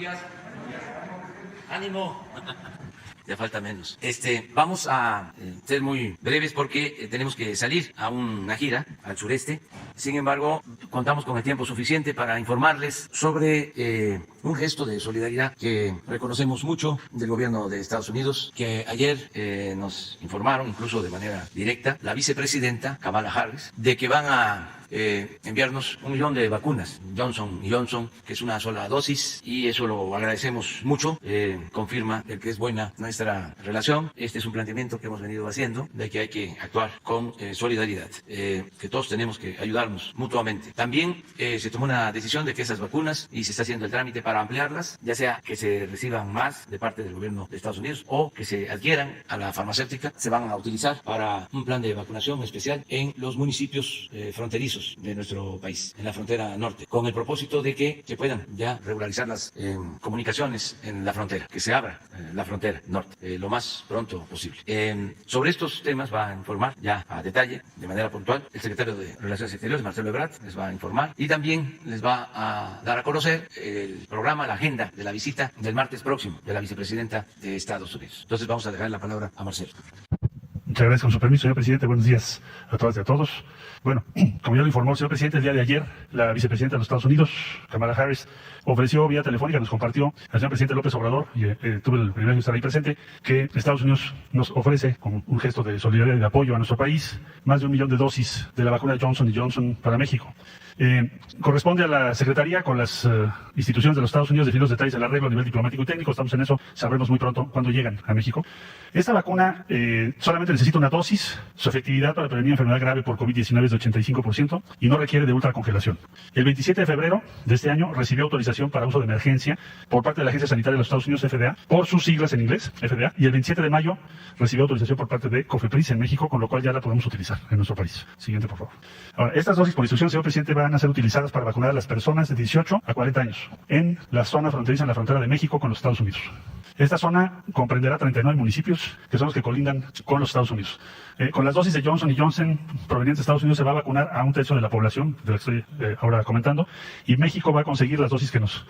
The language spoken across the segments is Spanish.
días. Ánimo. Ya falta menos. Vamos a ser muy breves porque tenemos que salir a una gira al sureste. Sin embargo, contamos con el tiempo suficiente para informarles sobre un gesto de solidaridad que reconocemos mucho del gobierno de Estados Unidos, que ayer nos informaron, incluso de manera directa, la vicepresidenta Kamala Harris, de que van a enviarnos 1 millón de vacunas Johnson & Johnson, que es una sola dosis, y eso lo agradecemos mucho. Confirma el que es buena nuestra relación. Este es un planteamiento que hemos venido haciendo, de que hay que actuar con solidaridad, que todos tenemos que ayudarnos mutuamente. También se tomó una decisión de que esas vacunas, y se está haciendo el trámite para ampliarlas, ya sea que se reciban más de parte del gobierno de Estados Unidos o que se adquieran a la farmacéutica, se van a utilizar para un plan de vacunación especial en los municipios fronterizos de nuestro país, en la frontera norte, con el propósito de que se puedan ya regularizar las comunicaciones en la frontera, que se abra la frontera norte lo más pronto posible. Sobre estos temas va a informar ya a detalle, de manera puntual, el secretario de Relaciones Exteriores, Marcelo Ebrard, les va a informar y también les va a dar a conocer el programa, la agenda de la visita del martes próximo de la vicepresidenta de Estados Unidos. Entonces vamos a dejar la palabra a Marcelo. Muchas gracias, con su permiso, señor presidente. Buenos días a todas y a todos. Bueno, como ya lo informó el señor presidente, el día de ayer, la vicepresidenta de los Estados Unidos, Kamala Harris, ofreció vía telefónica, nos compartió al señor presidente López Obrador, y tuve el privilegio de estar ahí presente, que Estados Unidos nos ofrece, como un gesto de solidaridad y de apoyo a nuestro país, más de 1 millón de dosis de la vacuna Johnson & Johnson para México. Corresponde a la Secretaría con las instituciones de los Estados Unidos definir los detalles del arreglo a nivel diplomático y técnico. Estamos en eso, sabremos muy pronto cuándo llegan a México. Esta vacuna solamente necesita una dosis. Su efectividad para prevenir enfermedad grave por COVID-19 es de 85% y no requiere de ultracongelación. El 27 de febrero de este año recibió autorización para uso de emergencia por parte de la Agencia Sanitaria de los Estados Unidos, FDA, por sus siglas en inglés, FDA, y el 27 de mayo recibió autorización por parte de COFEPRIS en México, con lo cual ya la podemos utilizar en nuestro país. Siguiente, por favor. Ahora, estas dosis, por instrucción, señor presidente, van a ser utilizadas para vacunar a las personas de 18 a 40 años en la zona fronteriza, en la frontera de México con los Estados Unidos. Esta zona comprenderá 39 municipios, que son los que colindan con los Estados Unidos. Con las dosis de Johnson & Johnson provenientes de Estados Unidos se va a vacunar a 1/3 de la población, de la que estoy ahora comentando, y México va a conseguir las dosis que nos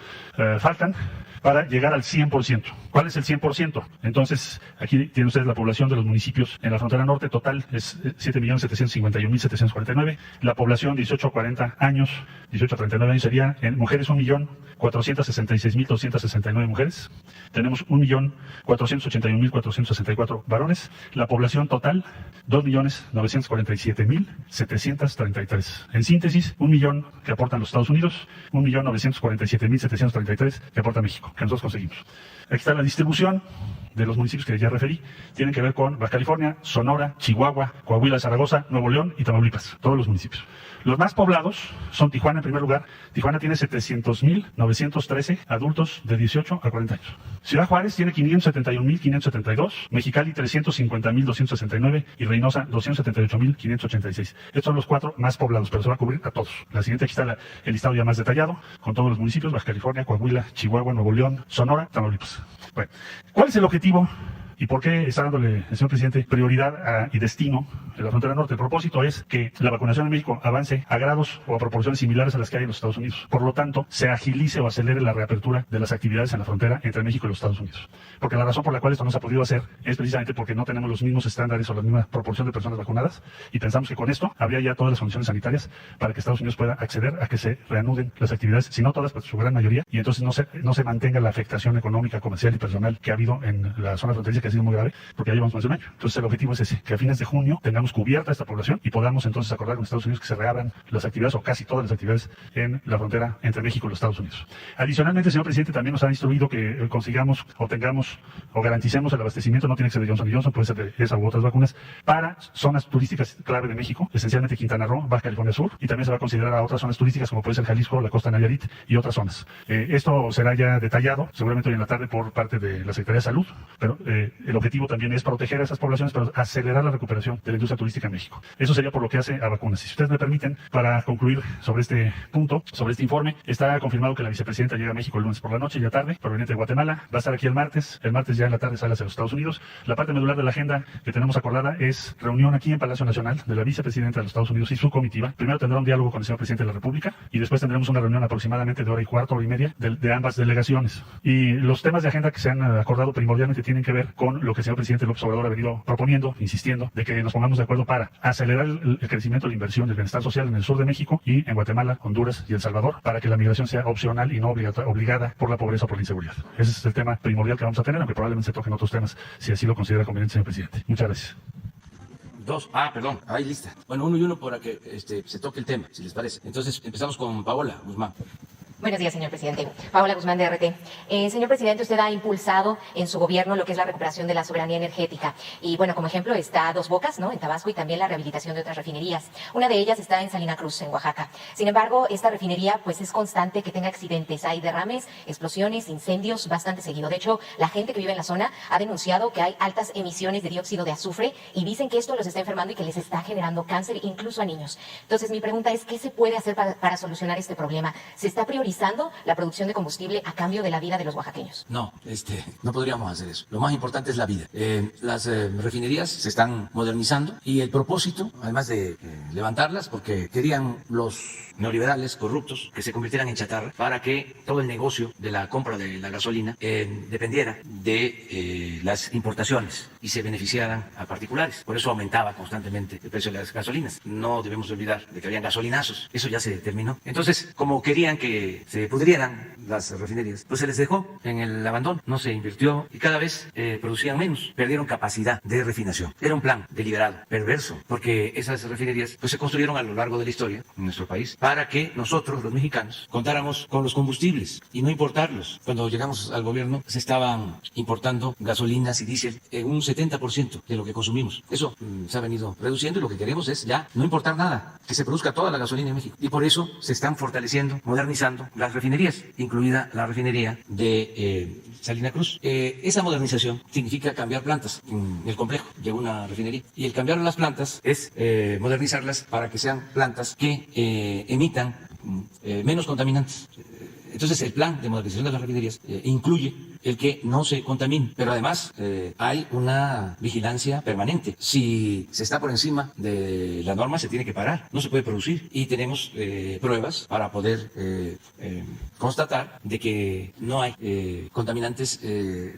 faltan para llegar al 100%. ¿Cuál es el 100%? Entonces, aquí tienen ustedes la población de los municipios en la frontera norte. Total es 7.751.749. La población 18 a 40 años, 18 a 39 años sería en mujeres 1.466.269 mujeres. Tenemos 1.481.464 varones. La población total 2.947.733. En síntesis, 1 millón que aportan los Estados Unidos, 1.947.733 que aporta México, que nosotros conseguimos. Aquí está la distribución de los municipios que ya referí. Tienen que ver con Baja California, Sonora, Chihuahua, Coahuila, Zaragoza, Nuevo León y Tamaulipas, todos los municipios. Los más poblados son Tijuana en primer lugar. Tijuana tiene 700.913 adultos de 18 a 40 años. Ciudad Juárez tiene 571.572, Mexicali 350.269 y Reynosa 278.586. Estos son los 4 más poblados, pero se va a cubrir a todos. La siguiente, aquí está el listado ya más detallado, con todos los municipios: Baja California, Coahuila, Chihuahua, Nuevo León, Sonora, Tamaulipas. Bueno, ¿cuál es el objetivo? ¿Y por qué está dándole el señor presidente prioridad y destino en la frontera norte? El propósito es que la vacunación en México avance a grados o a proporciones similares a las que hay en los Estados Unidos. Por lo tanto, se agilice o acelere la reapertura de las actividades en la frontera entre México y los Estados Unidos. Porque la razón por la cual esto no se ha podido hacer es precisamente porque no tenemos los mismos estándares o la misma proporción de personas vacunadas, y pensamos que con esto habría ya todas las condiciones sanitarias para que Estados Unidos pueda acceder a que se reanuden las actividades, si no todas, pues su gran mayoría, y entonces no se mantenga la afectación económica, comercial y personal que ha habido en la zona fronteriza, que ha sido muy grave, porque ya llevamos más de un año. Entonces el objetivo es ese, que a fines de junio tengamos cubierta esta población y podamos entonces acordar con Estados Unidos que se reabran las actividades, o casi todas las actividades, en la frontera entre México y los Estados Unidos. Adicionalmente, el señor presidente también nos ha instruido que consigamos, obtengamos o garanticemos el abastecimiento, no tiene que ser de Johnson & Johnson, puede ser de esa u otras vacunas, para zonas turísticas clave de México, esencialmente Quintana Roo, Baja California Sur, y también se va a considerar a otras zonas turísticas como puede ser Jalisco, la costa Nayarit y otras zonas. Esto será ya detallado, seguramente hoy en la tarde, por parte de la Secretaría de Salud, pero el objetivo también es proteger a esas poblaciones, pero acelerar la recuperación de la industria turística en México. Eso sería por lo que hace a vacunas. Y si ustedes me permiten, para concluir sobre este punto, sobre este informe, está confirmado que la vicepresidenta llega a México el lunes por la noche, ya tarde, proveniente de Guatemala. Va a estar aquí el martes ya en la tarde sale hacia los Estados Unidos. La parte medular de la agenda que tenemos acordada es reunión aquí en Palacio Nacional de la vicepresidenta de los Estados Unidos y su comitiva. Primero tendrá un diálogo con el señor presidente de la República y después tendremos una reunión aproximadamente de hora y cuarto, hora y media, de ambas delegaciones. Y los temas de agenda que se han acordado primordialmente tienen que ver con lo que el señor presidente López Obrador ha venido proponiendo, insistiendo, de que nos pongamos de acuerdo para acelerar el crecimiento de la inversión del bienestar social en el sur de México y en Guatemala, Honduras y El Salvador, para que la migración sea opcional y no obligada por la pobreza o por la inseguridad. Ese es el tema primordial que vamos a tener, aunque probablemente se toquen otros temas, si así lo considera conveniente, señor presidente. Muchas gracias. Perdón, ahí lista. Bueno, uno y uno para que se toque el tema, si les parece. Entonces, empezamos con Paola Guzmán. Buenos días, señor presidente. Paola Guzmán, de RT. Señor presidente, usted ha impulsado en su gobierno lo que es la recuperación de la soberanía energética. Y bueno, como ejemplo está Dos Bocas, ¿no?, en Tabasco, y también la rehabilitación de otras refinerías. Una de ellas está en Salina Cruz, en Oaxaca. Sin embargo, esta refinería pues es constante que tenga accidentes. Hay derrames, explosiones, incendios bastante seguido. De hecho, la gente que vive en la zona ha denunciado que hay altas emisiones de dióxido de azufre y dicen que esto los está enfermando y que les está generando cáncer incluso a niños. Entonces, mi pregunta es, ¿qué se puede hacer para solucionar este problema? ¿Se está priorizando la producción de combustible a cambio de la vida de los oaxaqueños? No, no podríamos hacer eso. Lo más importante es la vida. Las refinerías se están modernizando y el propósito, además de levantarlas, porque querían los neoliberales corruptos que se convirtieran en chatarra para que todo el negocio de la compra de la gasolina dependiera de las importaciones y se beneficiaran a particulares. Por eso aumentaba constantemente el precio de las gasolinas. No debemos olvidar de que habían gasolinazos. Eso ya se terminó. Entonces, como querían que se pudrieran las refinerías, pues se les dejó en el abandono. No se invirtió y cada vez producían menos. Perdieron capacidad de refinación. Era un plan deliberado, perverso, porque esas refinerías pues se construyeron a lo largo de la historia en nuestro país para que nosotros, los mexicanos, contáramos con los combustibles y no importarlos. Cuando llegamos al gobierno se estaban importando gasolinas y diésel en un 70% de lo que consumimos. Eso se ha venido reduciendo y lo que queremos es ya no importar nada, que se produzca toda la gasolina en México. Y por eso se están fortaleciendo, modernizando las refinerías, incluida la refinería de Salina Cruz. Esa modernización significa cambiar plantas en el complejo de una refinería. Y el cambiar las plantas es modernizarlas para que sean plantas que emitan menos contaminantes. Entonces el plan de modernización de las refinerías incluye el que no se contamine, pero además hay una vigilancia permanente. Si se está por encima de la norma se tiene que parar, no se puede producir y tenemos pruebas para poder constatar de que no hay contaminantes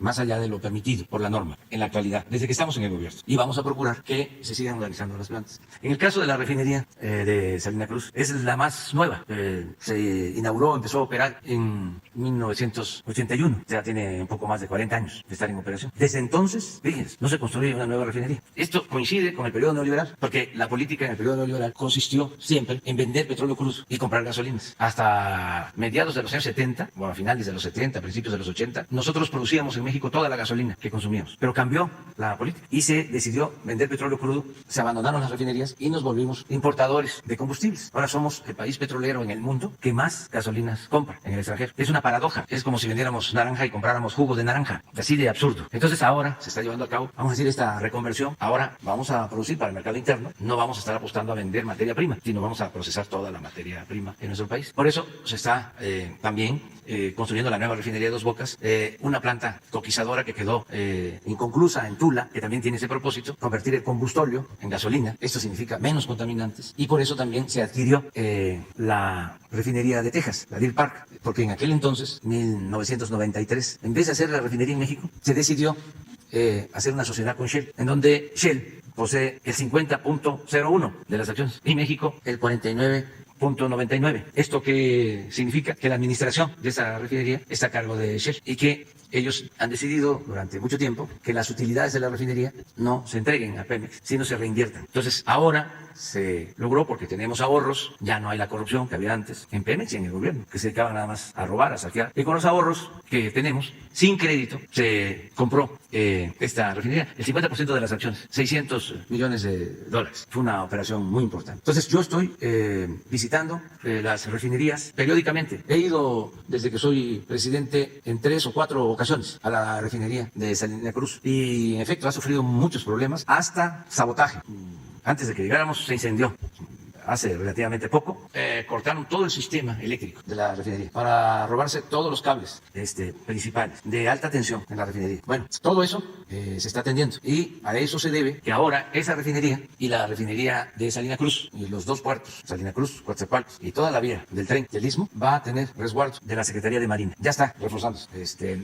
más allá de lo permitido por la norma en la actualidad, desde que estamos en el gobierno, y vamos a procurar que se sigan modernizando las plantas. En el caso de la refinería de Salina Cruz, es la más nueva, se inauguró, empezó a operar en 1981, o sea, tiene un poco más de 40 años de estar en operación. Desde entonces, fíjense, no se construye una nueva refinería. Esto coincide con el periodo neoliberal, porque la política en el periodo neoliberal consistió siempre en vender petróleo crudo y comprar gasolinas. Hasta mediados de los años 70, bueno, a finales de los 70, principios de los 80, nosotros producíamos en México toda la gasolina que consumíamos. Pero cambió la política y se decidió vender petróleo crudo, se abandonaron las refinerías y nos volvimos importadores de combustibles. Ahora somos el país petrolero en el mundo que más gasolinas compra en el extranjero. Es una paradoja. Es como si vendiéramos naranja y compráramos jugo de naranja. Así de absurdo. Entonces ahora se está llevando a cabo, vamos a decir, esta reconversión. Ahora vamos a producir para el mercado interno. No vamos a estar apostando a vender materia prima, sino vamos a procesar toda la materia prima en nuestro país. Por eso se está también construyendo la nueva refinería de Dos Bocas, una planta coquizadora que quedó inconclusa en Tula, que también tiene ese propósito, convertir el combustóleo en gasolina. Esto significa menos contaminantes y por eso también se adquirió la refinería de Texas, la Deer Park, porque en aquel entonces, 1993, en vez de hacer la refinería en México, se decidió hacer una sociedad con Shell, en donde Shell posee el 50.01 de las acciones y México el 49.99. ¿Esto qué significa? Que la administración de esa refinería está a cargo de Shell y que ellos han decidido durante mucho tiempo que las utilidades de la refinería no se entreguen a Pemex, sino se reinviertan. Entonces, ahora se logró porque tenemos ahorros, ya no hay la corrupción que había antes en Pemex y en el gobierno, que se dedicaban nada más a robar, a saquear. Y con los ahorros que tenemos, sin crédito, se compró esta refinería, el 50% de las acciones, $600 millones. Fue una operación muy importante. Entonces, yo estoy visitando las refinerías periódicamente. He ido, desde que soy presidente, en 3 o 4 ocasiones ocasiones a la refinería de Salina Cruz y en efecto ha sufrido muchos problemas, hasta sabotaje. Antes de que llegáramos se incendió. Hace relativamente poco, cortaron todo el sistema eléctrico de la refinería para robarse todos los cables principales de alta tensión en la refinería. Bueno, todo eso se está atendiendo y a eso se debe que ahora esa refinería y la refinería de Salina Cruz y los dos puertos, Salina Cruz, Coatzacoalcos y toda la vía del tren del Istmo va a tener resguardo de la Secretaría de Marina. Ya está reforzando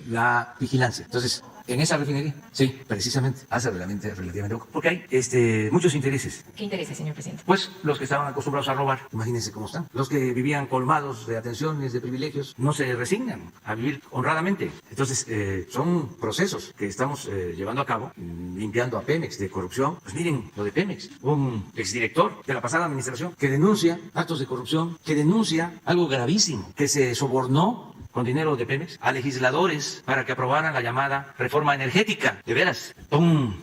la vigilancia. Entonces, en esa refinería, sí, precisamente, hace relativamente poco, porque hay muchos intereses. ¿Qué intereses, señor presidente? Pues los que estaban acostumbrados a robar, imagínense cómo están. Los que vivían colmados de atenciones, de privilegios, no se resignan a vivir honradamente. Entonces, son procesos que estamos llevando a cabo, limpiando a Pemex de corrupción. Pues miren lo de Pemex, un exdirector de la pasada administración que denuncia actos de corrupción, que denuncia algo gravísimo, que se sobornó con dinero de Pemex a legisladores para que aprobaran la llamada reforma energética. De veras, un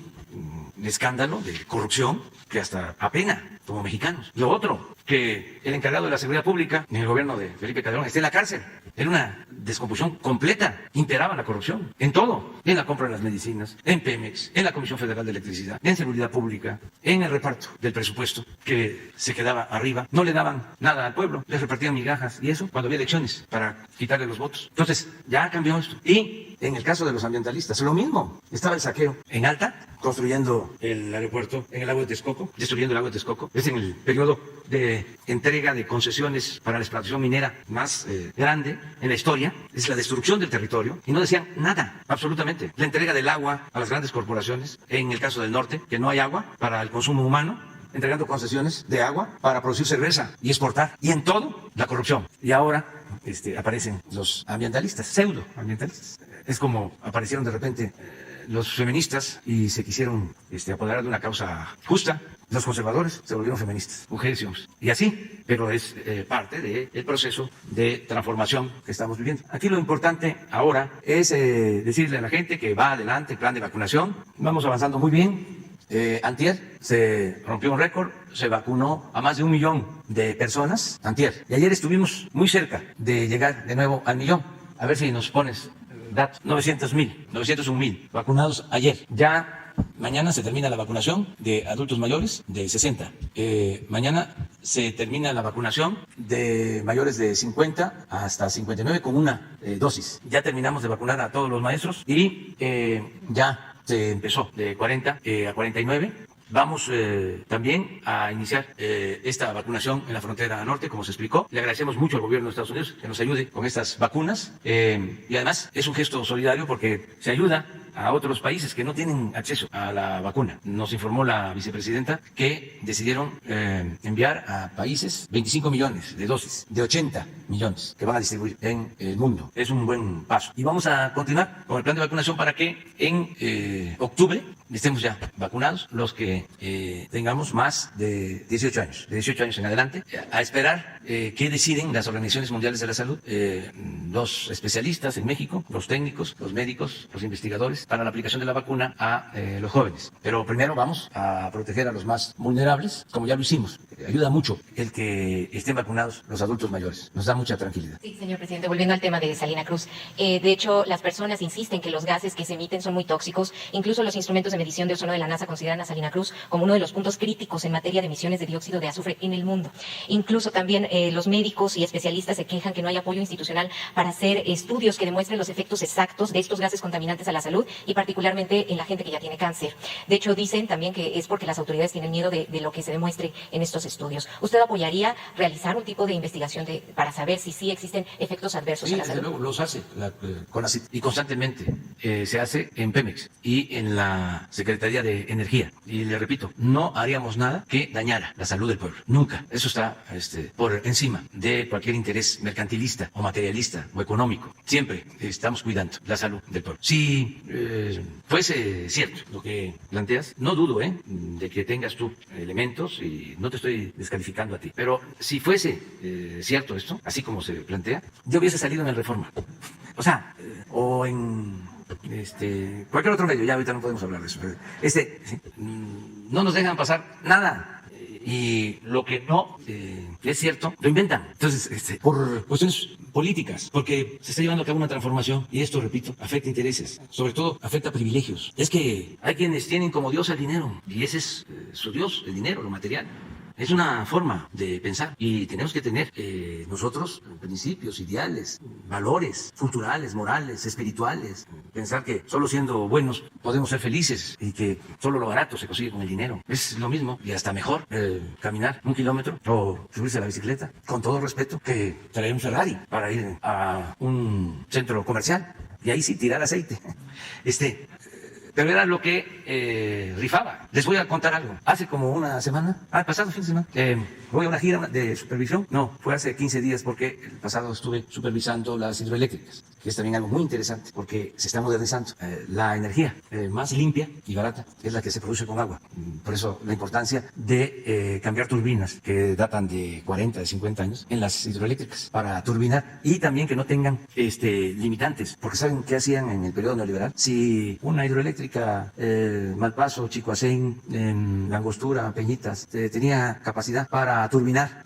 escándalo de corrupción que hasta apena como mexicanos. Lo otro, que el encargado de la seguridad pública en el gobierno de Felipe Calderón esté en la cárcel. Era una descomposición completa. Imperaba la corrupción en todo, en la compra de las medicinas, en Pemex, en la Comisión Federal de Electricidad, en seguridad pública, en el reparto del presupuesto que se quedaba arriba. No le daban nada al pueblo, les repartían migajas y eso cuando había elecciones para quitarle los votos. Entonces, ya cambió esto. Y en el caso de los ambientalistas, lo mismo. Estaba el saqueo en Alta, construyendo el aeropuerto en el lago de Texcoco, destruyendo el lago de Texcoco. Es en el periodo de entrega de concesiones para la explotación minera más grande en la historia. Es la destrucción del territorio y no decían nada, absolutamente. La entrega del agua a las grandes corporaciones, en el caso del norte, que no hay agua para el consumo humano, entregando concesiones de agua para producir cerveza y exportar. Y en todo, la corrupción. Y ahora aparecen los ambientalistas, pseudo-ambientalistas. Es como aparecieron de repente los feministas y se quisieron apoderar de una causa justa. Los conservadores se volvieron feministas, mujeres y hombres. Y así, pero es parte del proceso de transformación que estamos viviendo. Aquí lo importante ahora es decirle a la gente que va adelante el plan de vacunación. Vamos avanzando muy bien. Antier se rompió un récord, se vacunó a más de 1 millón de personas. Antier. Y ayer estuvimos muy cerca de llegar de nuevo al millón. A ver si nos pones datos. 901,000 vacunados ayer. Ya mañana se termina la vacunación de adultos mayores de 60. Mañana se termina la vacunación de mayores de 50 hasta 59 con una dosis. Ya terminamos de vacunar a todos los maestros y ya se empezó de 40 a 49. Vamos también a iniciar esta vacunación en la frontera norte, como se explicó. Le agradecemos mucho al gobierno de Estados Unidos que nos ayude con estas vacunas. Y además es un gesto solidario porque se ayuda a otros países que no tienen acceso a la vacuna. Nos informó la vicepresidenta que decidieron enviar a países 25 millones de dosis, de 80 millones que van a distribuir en el mundo. Es un buen paso. Y vamos a continuar con el plan de vacunación para que en octubre estemos ya vacunados los que tengamos más de 18 años, de 18 años en adelante, a esperar qué deciden las organizaciones mundiales de la salud, los especialistas en México, los técnicos, los médicos, los investigadores, para la aplicación de la vacuna a los jóvenes. Pero primero vamos a proteger a los más vulnerables, como ya lo hicimos. Ayuda mucho el que estén vacunados los adultos mayores. Nos da mucha tranquilidad. Sí, señor presidente, volviendo al tema de Salina Cruz. De hecho, las personas insisten que los gases que se emiten son muy tóxicos. Incluso los instrumentos de medición de ozono de la NASA consideran a Salina Cruz como uno de los puntos críticos en materia de emisiones de dióxido de azufre en el mundo. Incluso también los médicos y especialistas se quejan que no hay apoyo institucional para hacer estudios que demuestren los efectos exactos de estos gases contaminantes a la salud y particularmente en la gente que ya tiene cáncer. De hecho, dicen también que es porque las autoridades tienen miedo de lo que se demuestre en estos estudios. ¿Usted apoyaría realizar un tipo de investigación para saber si sí existen efectos adversos a la salud? Sí, desde luego, los hace CONACYT y constantemente se hace en Pemex y en la Secretaría de Energía. Y le repito, no haríamos nada que dañara la salud del pueblo. Nunca. Eso está por encima de cualquier interés mercantilista o materialista o económico. Siempre estamos cuidando la salud del pueblo. Si fuese cierto lo que planteas, no dudo de que tengas tú elementos y no te estoy descalificando a ti, pero si fuese cierto esto, así como se plantea, yo hubiese salido en el Reforma. O sea, o en cualquier otro medio, ya ahorita no podemos hablar de eso. No nos dejan pasar nada. y lo que no es cierto lo inventan. Entonces, por cuestiones políticas, porque se está llevando a cabo una transformación y esto, repito, afecta intereses, sobre todo afecta privilegios. Es que hay quienes tienen como Dios el dinero y ese es su Dios, el dinero, lo material. Es una forma de pensar y tenemos que tener nosotros principios, ideales, valores culturales, morales, espirituales. Pensar que solo siendo buenos podemos ser felices y que solo lo barato se consigue con el dinero. Es lo mismo y hasta mejor caminar 1 kilómetro o subirse a la bicicleta, con todo respeto, que traer un Ferrari para ir a un centro comercial y ahí sí tirar aceite. Pero era lo que rifaba. Les voy a contar algo. Hace como una semana, pasado fin de semana, voy a una gira de supervisión. No, fue hace 15 días porque el pasado estuve supervisando las hidroeléctricas, que es también algo muy interesante porque se está modernizando. La energía más limpia y barata es la que se produce con agua. Por eso la importancia de cambiar turbinas que datan de 40, de 50 años en las hidroeléctricas para turbinar y también que no tengan limitantes. Porque ¿saben qué hacían en el periodo neoliberal? Si una hidroeléctrica Malpaso, Chicoacén, Langostura, Peñitas, tenía capacidad para turbinar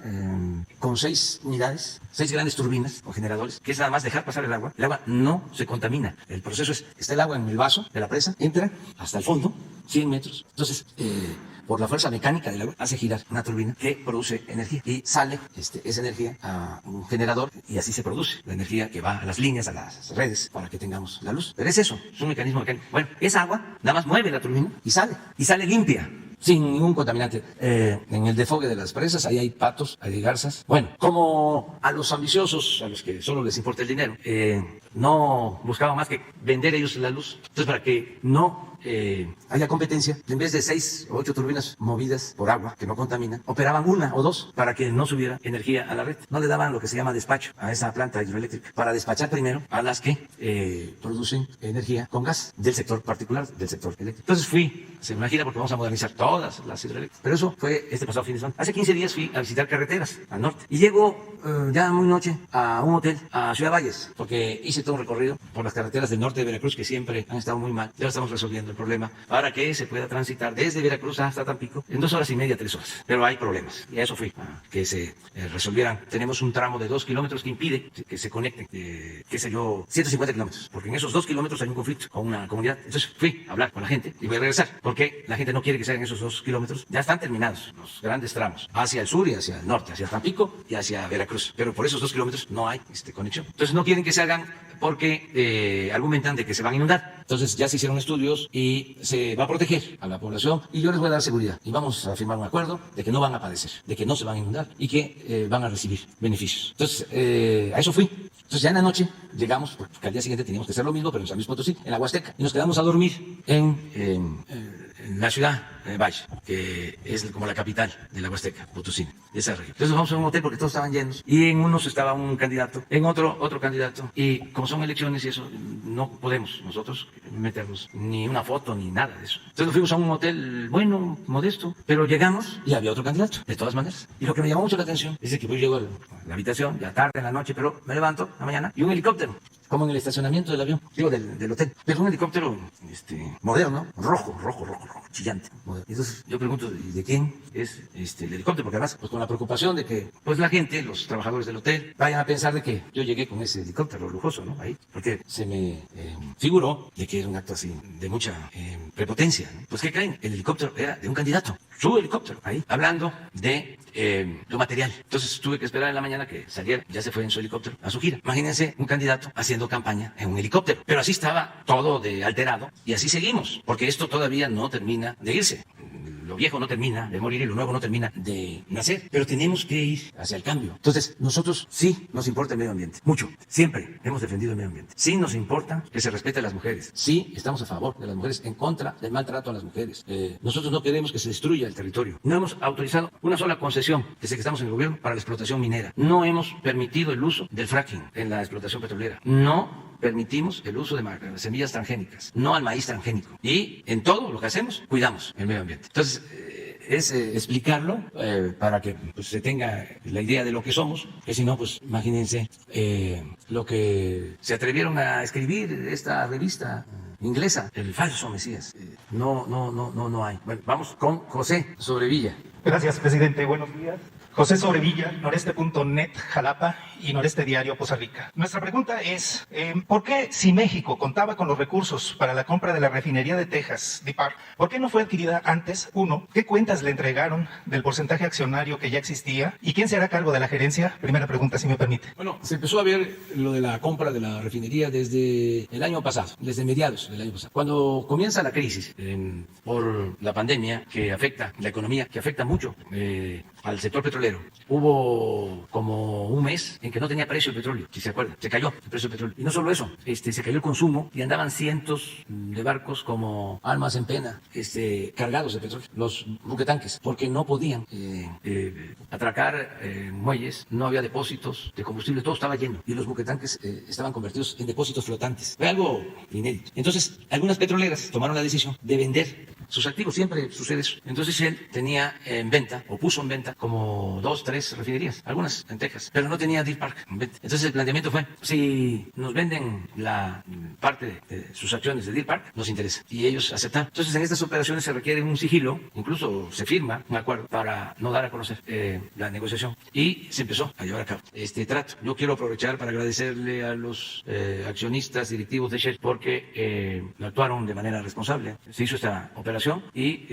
con 6 unidades, 6 grandes turbinas o generadores, que es nada más dejar pasar el agua no se contamina. El proceso está el agua en el vaso de la presa, entra hasta el fondo, 100 metros, entonces por la fuerza mecánica del agua hace girar una turbina que produce energía y sale esa energía a un generador y así se produce la energía que va a las líneas, a las redes para que tengamos la luz. Pero es eso, es un mecanismo mecánico. Bueno, esa agua nada más mueve la turbina y sale limpia, sin ningún contaminante. En el desfogue de las presas, ahí hay patos, hay garzas. Bueno, como a los ambiciosos, a los que solo les importa el dinero, no buscaban más que vender ellos la luz. Entonces, para que no haya competencia, en vez de 6 o 8 turbinas movidas por agua que no contaminan, operaban 1 o 2 para que no subiera energía a la red. No le daban lo que se llama despacho a esa planta hidroeléctrica para despachar primero a las que producen energía con gas del sector particular, del sector eléctrico. Entonces se me gira porque vamos a modernizar todas las hidroeléctricas. Pero eso fue este pasado fin de semana. Hace 15 días fui a visitar carreteras al norte y llego ya muy noche a un hotel a Ciudad Valles porque hice todo un recorrido por las carreteras del norte de Veracruz que siempre han estado muy mal. Ya estamos resolviendo el problema para que se pueda transitar desde Veracruz hasta Tampico en 2 horas y media, 3 horas. Pero hay problemas y a eso fui, que se resolvieran. Tenemos un tramo de 2 kilómetros que impide que se conecten, 150 kilómetros, porque en esos 2 kilómetros hay un conflicto con una comunidad. Entonces fui a hablar con la gente y voy a regresar porque la gente no quiere que se hagan esos 2 kilómetros. Ya están terminados los grandes tramos hacia el sur y hacia el norte, hacia Tampico y hacia Veracruz. Pero por esos 2 kilómetros no hay conexión. Entonces no quieren que se hagan porque argumentan de que se van a inundar. Entonces ya se hicieron estudios y se va a proteger a la población y yo les voy a dar seguridad y vamos a firmar un acuerdo de que no van a padecer, de que no se van a inundar y que van a recibir beneficios. Entonces a eso fui. Entonces ya en la noche llegamos, porque al día siguiente teníamos que hacer lo mismo, pero en San Luis Potosí, en la Huasteca, y nos quedamos a dormir en la ciudad de Valle, que es como la capital de la Huasteca, Potosí, de esa región. Entonces vamos a un hotel porque todos estaban llenos y en unos estaba un candidato, en otro candidato y como son elecciones y eso, no podemos nosotros meternos ni una foto ni nada de eso. Entonces nos fuimos a un hotel bueno, modesto, pero llegamos y había otro candidato, de todas maneras. Y lo que me llamó mucho la atención es que yo llego a la habitación, ya tarde en la noche, pero me levanto la mañana y un helicóptero, como en el estacionamiento del avión, del hotel, pero un helicóptero moderno, rojo, chillante, moderno. Entonces yo pregunto, ¿y de quién es el helicóptero? Porque además, pues con la preocupación de que pues la gente, los trabajadores del hotel, vayan a pensar de que yo llegué con ese helicóptero lujoso, ¿no? Ahí, porque se me figuró de que era un acto así de mucha prepotencia, ¿no? Pues ¿qué creen? El helicóptero era de un candidato, su helicóptero, ahí, hablando de lo material. Entonces tuve que esperar en la mañana que saliera, ya se fue en su helicóptero a su gira. Imagínense un candidato haciendo campaña en un helicóptero, pero así estaba todo alterado y así seguimos, porque esto todavía no termina de irse. Lo viejo no termina de morir y lo nuevo no termina de nacer, pero tenemos que ir hacia el cambio. Entonces, nosotros sí nos importa el medio ambiente, mucho. Siempre hemos defendido el medio ambiente. Sí nos importa que se respete a las mujeres. Sí estamos a favor de las mujeres, en contra del maltrato a las mujeres. Nosotros no queremos que se destruya el territorio. No hemos autorizado una sola concesión desde que estamos en el gobierno para la explotación minera. No hemos permitido el uso del fracking en la explotación petrolera. No permitimos el uso de semillas transgénicas, no al maíz transgénico. Y en todo lo que hacemos, cuidamos el medio ambiente. Entonces, es explicarlo para que pues, se tenga la idea de lo que somos, que si no, pues imagínense lo que se atrevieron a escribir esta revista inglesa, El falso Mesías. No hay. Bueno, vamos con José Sobrevilla. Gracias, presidente. Buenos días. José Sobrevilla, noreste.net, Jalapa y Noreste Diario, Poza Rica. Nuestra pregunta es, ¿por qué si México contaba con los recursos para la compra de la refinería de Texas, Deer Park, por qué no fue adquirida antes? Uno, ¿qué cuentas le entregaron del porcentaje accionario que ya existía? ¿Y quién se hará cargo de la gerencia? Primera pregunta, si me permite. Bueno, se empezó a ver lo de la compra de la refinería desde el año pasado, desde mediados del año pasado. Cuando comienza la crisis por la pandemia que afecta la economía, que afecta mucho al sector petrolero, hubo como un mes en que no tenía precio el petróleo, si se acuerdan, se cayó el precio del petróleo. Y no solo eso, se cayó el consumo y andaban cientos de barcos como almas en pena, cargados de petróleo, los buquetanques, porque no podían atracar muelles, no había depósitos de combustible, todo estaba lleno y los buquetanques estaban convertidos en depósitos flotantes. Fue algo inédito. Entonces, algunas petroleras tomaron la decisión de vender sus activos, siempre sucede eso. Entonces él tenía en venta, o puso en venta, como 2, 3 refinerías, algunas en Texas, pero no tenía Deer Park en venta. Entonces el planteamiento fue, si nos venden la parte de sus acciones de Deer Park, nos interesa. Y ellos aceptaron. Entonces en estas operaciones se requiere un sigilo, incluso se firma un acuerdo para no dar a conocer la negociación. Y se empezó a llevar a cabo este trato. Yo quiero aprovechar para agradecerle a los accionistas directivos de Shell porque actuaron de manera responsable. Se hizo esta operación y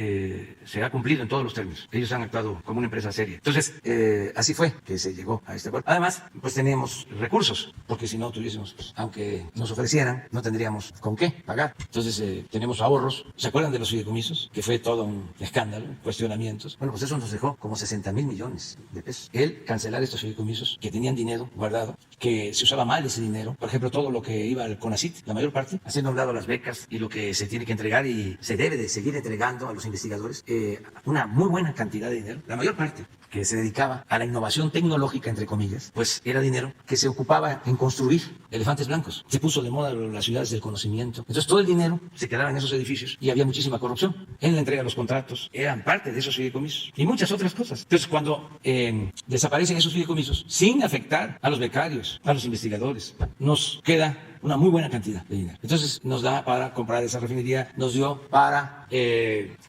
se ha cumplido en todos los términos. Ellos han actuado como una empresa seria. Entonces, así fue que se llegó a este acuerdo. Además, pues teníamos recursos, porque si no tuviésemos, pues, aunque nos ofrecieran, no tendríamos con qué pagar. Entonces, tenemos ahorros. ¿Se acuerdan de los fideicomisos? Que fue todo un escándalo, cuestionamientos. Bueno, pues eso nos dejó como 60,000 millones de pesos. El cancelar estos fideicomisos que tenían dinero guardado, que se usaba mal ese dinero. Por ejemplo, todo lo que iba al CONACYT, la mayor parte, haciendo a un lado las becas y lo que se tiene que entregar y se debe de seguir entregando a los investigadores, una muy buena cantidad de dinero, la mayor parte que se dedicaba a la innovación tecnológica, entre comillas, pues era dinero que se ocupaba en construir elefantes blancos. Se puso de moda las ciudades del conocimiento. Entonces todo el dinero se quedaba en esos edificios y había muchísima corrupción en la entrega de los contratos. Eran parte de esos fideicomisos y muchas otras cosas. Entonces cuando desaparecen esos fideicomisos, sin afectar a los becarios, a los investigadores, nos queda una muy buena cantidad de dinero. Entonces nos da para comprar esa refinería, nos dio para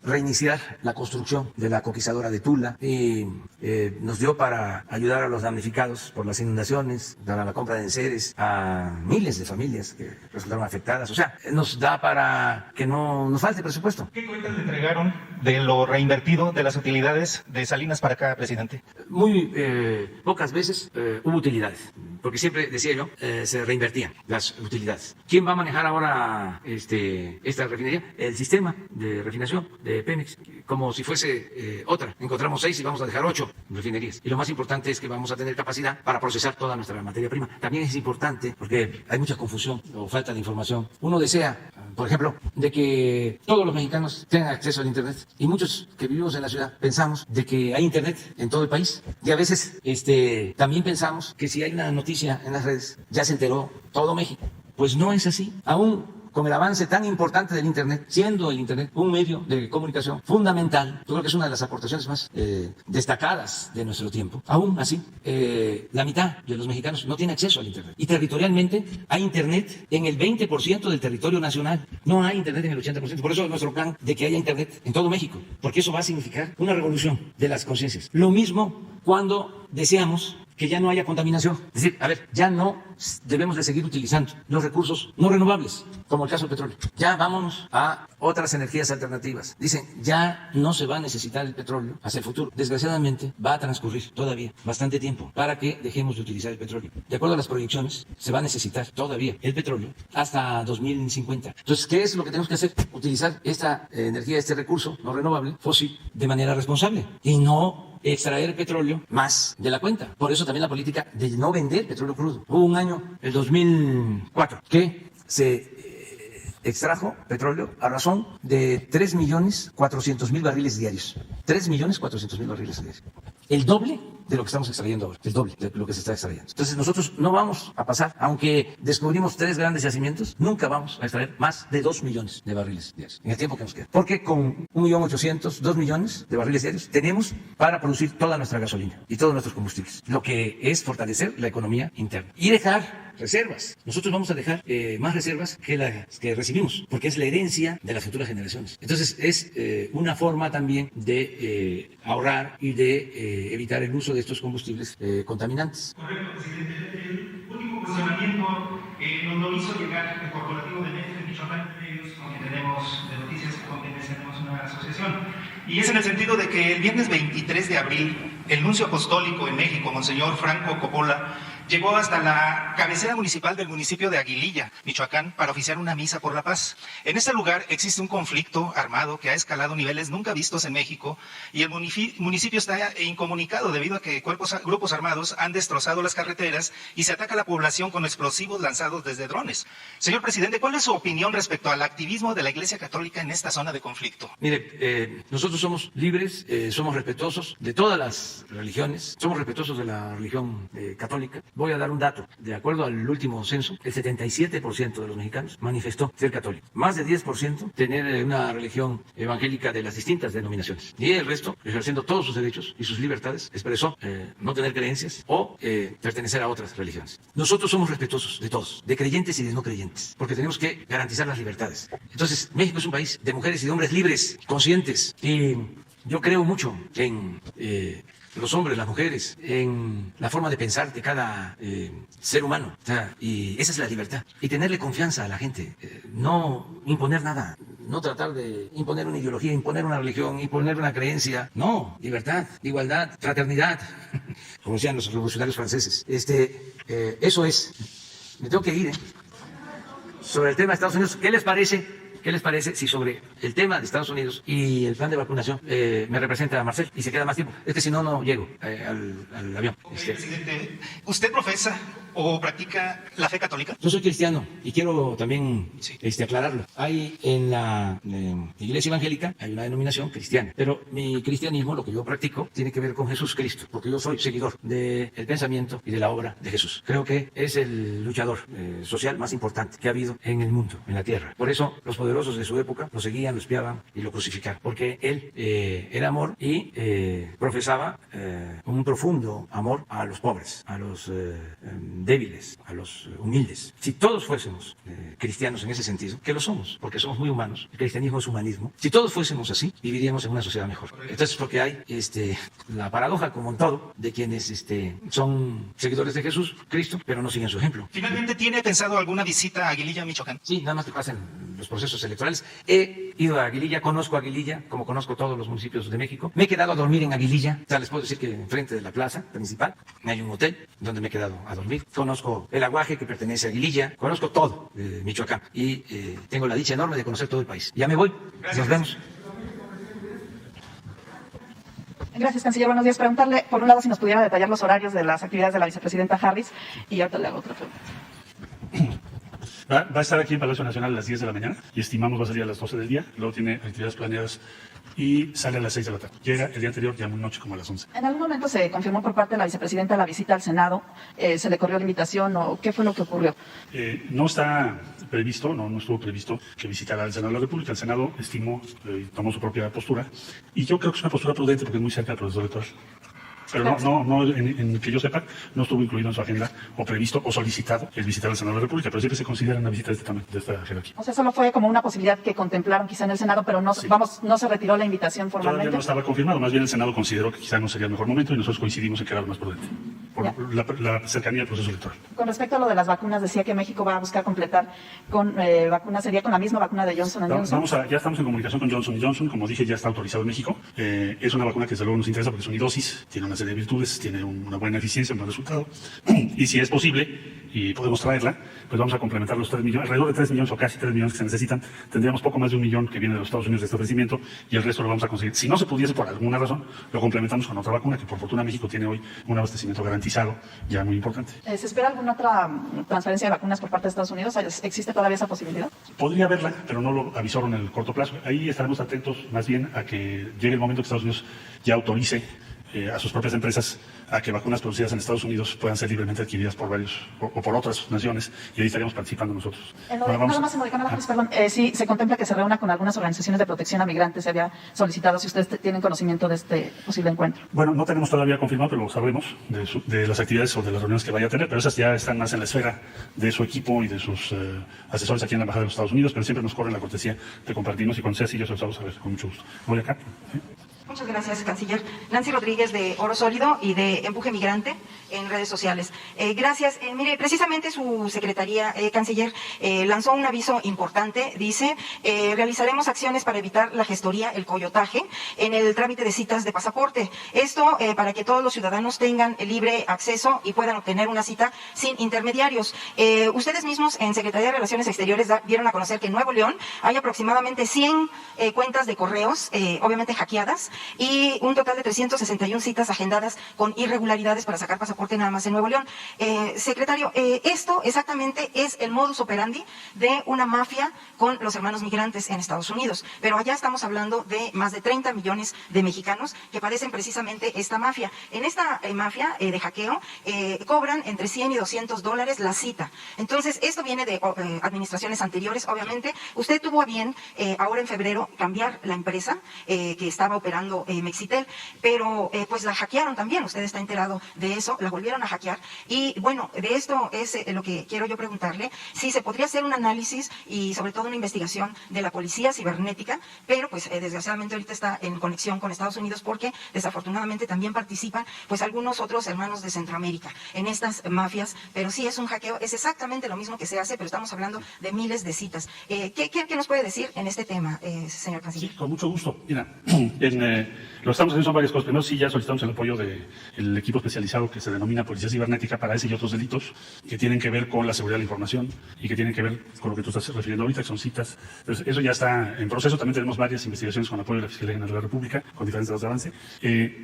reiniciar la construcción de la conquistadora de Tula y nos dio para ayudar a los damnificados por las inundaciones, para la compra de enseres a miles de familias que resultaron afectadas. O sea, nos da para que no nos falte presupuesto. ¿Qué cuentas le entregaron de lo reinvertido de las utilidades de Salinas para acá, presidente? Muy pocas veces hubo utilidades, porque siempre, decía yo, se reinvertían las utilidades. ¿Quién va a manejar ahora esta refinería? El sistema de refinación de Pemex, como si fuese otra. Encontramos 6 y vamos a dejar 8 refinerías. Y lo más importante es que vamos a tener capacidad para procesar toda nuestra materia prima. También es importante, porque hay mucha confusión o falta de información. Uno desea, por ejemplo, de que todos los mexicanos tengan acceso al Internet. Y muchos que vivimos en la ciudad pensamos de que hay Internet en todo el país. Y a veces también pensamos que si hay una noticia en las redes, ya se enteró todo México. Pues no es así. Aún con el avance tan importante del Internet, siendo el Internet un medio de comunicación fundamental, yo creo que es una de las aportaciones más destacadas de nuestro tiempo. Aún así, la mitad de los mexicanos no tiene acceso al Internet. Y territorialmente hay Internet en el 20% del territorio nacional. No hay Internet en el 80%. Por eso es nuestro plan de que haya Internet en todo México, porque eso va a significar una revolución de las conciencias. Lo mismo cuando deseamos que ya no haya contaminación. Es decir, a ver, ya no debemos de seguir utilizando los recursos no renovables, como el caso del petróleo. Ya vámonos a otras energías alternativas. Dicen, ya no se va a necesitar el petróleo hacia el futuro. Desgraciadamente, va a transcurrir todavía bastante tiempo para que dejemos de utilizar el petróleo. De acuerdo a las proyecciones, se va a necesitar todavía el petróleo hasta 2050. Entonces, ¿qué es lo que tenemos que hacer? Utilizar esta energía, este recurso no renovable, fósil, de manera responsable y no extraer petróleo más de la cuenta. Por eso también la política de no vender petróleo crudo. Hubo un año, el 2004, que se extrajo petróleo a razón de 3.400.000 barriles diarios. 3.400.000 barriles diarios. El doble de lo que estamos extrayendo ahora, el doble de lo que se está extrayendo. Entonces nosotros no vamos a pasar, aunque descubrimos 3 grandes yacimientos, nunca vamos a extraer más de 2 millones de barriles diarios en el tiempo que nos queda. Porque con 1.800.000, 2 millones de barriles diarios tenemos para producir toda nuestra gasolina y todos nuestros combustibles, lo que es fortalecer la economía interna y dejar reservas. Nosotros vamos a dejar más reservas que las que recibimos, porque es la herencia de las futuras generaciones. Entonces es una forma también de ahorrar y de evitar el uso de estos combustibles contaminantes. Correcto, presidente. El último cuestionamiento nos lo hizo llegar el corporativo de Net de Michoacán, ellos con quien tenemos de noticias, con quienes tenemos una asociación. Y es en el sentido de que el viernes 23 de abril, el nuncio apostólico en México, Monseñor Franco Coppola, llegó hasta la cabecera municipal del municipio de Aguililla, Michoacán, para oficiar una misa por la paz. En este lugar existe un conflicto armado que ha escalado niveles nunca vistos en México y el municipio está incomunicado debido a que grupos armados han destrozado las carreteras y se ataca a la población con explosivos lanzados desde drones. Señor presidente, ¿cuál es su opinión respecto al activismo de la Iglesia Católica en esta zona de conflicto? Mire, nosotros somos libres, somos respetuosos de todas las religiones, somos respetuosos de la religión católica. Voy a dar un dato. De acuerdo al último censo, el 77% de los mexicanos manifestó ser católico. Más de 10% tener una religión evangélica de las distintas denominaciones. Y el resto, ejerciendo todos sus derechos y sus libertades, expresó no tener creencias o pertenecer a otras religiones. Nosotros somos respetuosos de todos, de creyentes y de no creyentes, porque tenemos que garantizar las libertades. Entonces, México es un país de mujeres y de hombres libres, conscientes, y yo creo mucho en los hombres, las mujeres, en la forma de pensar de cada ser humano. O sea, y esa es la libertad. Y tenerle confianza a la gente. No imponer nada. No tratar de imponer una ideología, imponer una religión, imponer una creencia. No, libertad, igualdad, fraternidad, como decían los revolucionarios franceses. Eso es. Me tengo que ir. Sobre el tema de Estados Unidos, ¿qué les parece? ¿Qué les parece si sobre el tema de Estados Unidos y el plan de vacunación me representa a Marcel y se queda más tiempo? Es que si no, no llego al avión. Presidente, ¿usted profesa o practica la fe católica? Yo soy cristiano y quiero también aclararlo. Hay en la iglesia evangélica, hay una denominación cristiana, pero mi cristianismo, lo que yo practico, tiene que ver con Jesús Cristo, porque yo soy seguidor del pensamiento y de la obra de Jesús. Creo que es el luchador social más importante que ha habido en el mundo, en la tierra. Por eso los poderosos de su época lo seguían, lo espiaban y lo crucificaron, porque él era amor y profesaba un profundo amor a los pobres, a los débiles, a los humildes. Si todos fuésemos cristianos en ese sentido, que lo somos, porque somos muy humanos, el cristianismo es humanismo, si todos fuésemos así, viviríamos en una sociedad mejor. Entonces, porque hay la paradoja, como en todo, de quienes son seguidores de Jesús, Cristo, pero no siguen su ejemplo. Finalmente, ¿tiene pensado alguna visita a Aguililla, Michoacán? Sí, nada más que pasen los procesos electorales. He ido a Aguililla, conozco Aguililla, como conozco todos los municipios de México. Me he quedado a dormir en Aguililla. O sea, les puedo decir que enfrente de la plaza principal hay un hotel donde me he quedado a dormir. Conozco el Aguaje, que pertenece a Aguililla. Conozco todo Michoacán. Y tengo la dicha enorme de conocer todo el país. Ya me voy. Gracias. Nos vemos. Gracias, canciller. Buenos días. Preguntarle, por un lado, si nos pudiera detallar los horarios de las actividades de la vicepresidenta Harris, y ahorita le hago otra pregunta. Va a estar aquí en Palacio Nacional a las 10 de la mañana y estimamos va a salir a las 12 del día. Luego tiene actividades planeadas y sale a las 6 de la tarde. Llega el día anterior, ya muy noche, como a las 11. ¿En algún momento se confirmó por parte de la vicepresidenta la visita al Senado? ¿Se le corrió la invitación o qué fue lo que ocurrió? No está previsto, no estuvo previsto que visitara al Senado de la República. El Senado estimó y tomó su propia postura. Y yo creo que es una postura prudente porque es muy cerca del proceso electoral. Pero no en que yo sepa, no estuvo incluido en su agenda o previsto o solicitado el visitar al Senado de la República, pero siempre se considera una visita de este tamaño, de esta jerarquía. O sea, solo fue como una posibilidad que contemplaron quizá en el Senado, pero no, Sí. no se retiró la invitación formalmente. Todavía no estaba confirmado, más bien el Senado consideró que quizá no sería el mejor momento y nosotros coincidimos en que era lo más prudente, por la cercanía al proceso electoral. Con respecto a lo de las vacunas, decía que México va a buscar completar con vacunas, sería con la misma vacuna de Johnson & Johnson. Ya estamos en comunicación con Johnson & Johnson, como dije, ya está autorizado en México. Es una vacuna que desde luego nos interesa porque es unidosis, tiene una serie de virtudes, tiene una buena eficiencia, un buen resultado. Y si es posible y podemos traerla, pues vamos a complementar los 3 millones, alrededor de 3 millones o casi 3 millones que se necesitan. Tendríamos poco más de 1 millón que viene de los Estados Unidos de este ofrecimiento y el resto lo vamos a conseguir. Si no se pudiese por alguna razón, lo complementamos con otra vacuna que por fortuna México tiene hoy un abastecimiento garantizado ya muy importante. ¿Se espera alguna otra transferencia de vacunas por parte de Estados Unidos? ¿Existe todavía esa posibilidad? Podría haberla, pero no lo avisaron en el corto plazo. Ahí estaremos atentos más bien a que llegue el momento que Estados Unidos ya autorice a sus propias empresas a que vacunas producidas en Estados Unidos puedan ser libremente adquiridas por varios o por otras naciones, y ahí estaríamos participando nosotros. Nada más en lo de Kamala Harris, perdón, sí se contempla que se reúna con algunas organizaciones de protección a migrantes. Se había solicitado si ustedes tienen conocimiento de este posible encuentro. Bueno, no tenemos todavía confirmado, pero lo sabremos de las actividades o de las reuniones que vaya a tener, pero esas ya están más en la esfera de su equipo y de sus asesores aquí en la Embajada de los Estados Unidos, pero siempre nos corren la cortesía de compartirnos, y con Ceci yo se los vamos a ver con mucho gusto. Voy acá. ¿Sí? Muchas gracias, canciller. Nancy Rodríguez, de Oro Sólido y de Empuje Migrante en redes sociales. Gracias. Mire, precisamente su secretaría, canciller, lanzó un aviso importante. Dice, realizaremos acciones para evitar la gestoría, el coyotaje, en el trámite de citas de pasaporte. Esto para que todos los ciudadanos tengan libre acceso y puedan obtener una cita sin intermediarios. Ustedes mismos en Secretaría de Relaciones Exteriores dieron a conocer que en Nuevo León hay aproximadamente 100 cuentas de correos, obviamente hackeadas, y un total de 361 citas agendadas con irregularidades para sacar pasaporte nada más en Nuevo León. Secretario, esto exactamente es el modus operandi de una mafia con los hermanos migrantes en Estados Unidos, pero allá estamos hablando de más de 30 millones de mexicanos que padecen precisamente esta mafia. En esta mafia de hackeo cobran entre 100 y $200 la cita. Entonces, esto viene de administraciones anteriores, obviamente. Usted tuvo a bien, ahora en febrero, cambiar la empresa que estaba operando Mexitel, pero pues la hackearon también. Usted está enterado de eso, la volvieron a hackear. Y bueno, de esto es lo que quiero yo preguntarle, si se podría hacer un análisis y sobre todo una investigación de la policía cibernética, pero pues desgraciadamente ahorita está en conexión con Estados Unidos porque desafortunadamente también participan pues algunos otros hermanos de Centroamérica en estas mafias, pero sí es un hackeo, es exactamente lo mismo que se hace, pero estamos hablando de miles de citas. ¿Qué nos puede decir en este tema, señor canciller? Sí, con mucho gusto. Mira, lo que estamos haciendo son varias cosas. Primero, sí, ya solicitamos el apoyo del equipo especializado que se denomina Policía Cibernética para ese y otros delitos que tienen que ver con la seguridad de la información y que tienen que ver con lo que tú estás refiriendo ahorita, que son citas. Entonces, eso ya está en proceso. También tenemos varias investigaciones con apoyo de la Fiscalía General de la República, con diferentes grados de avance.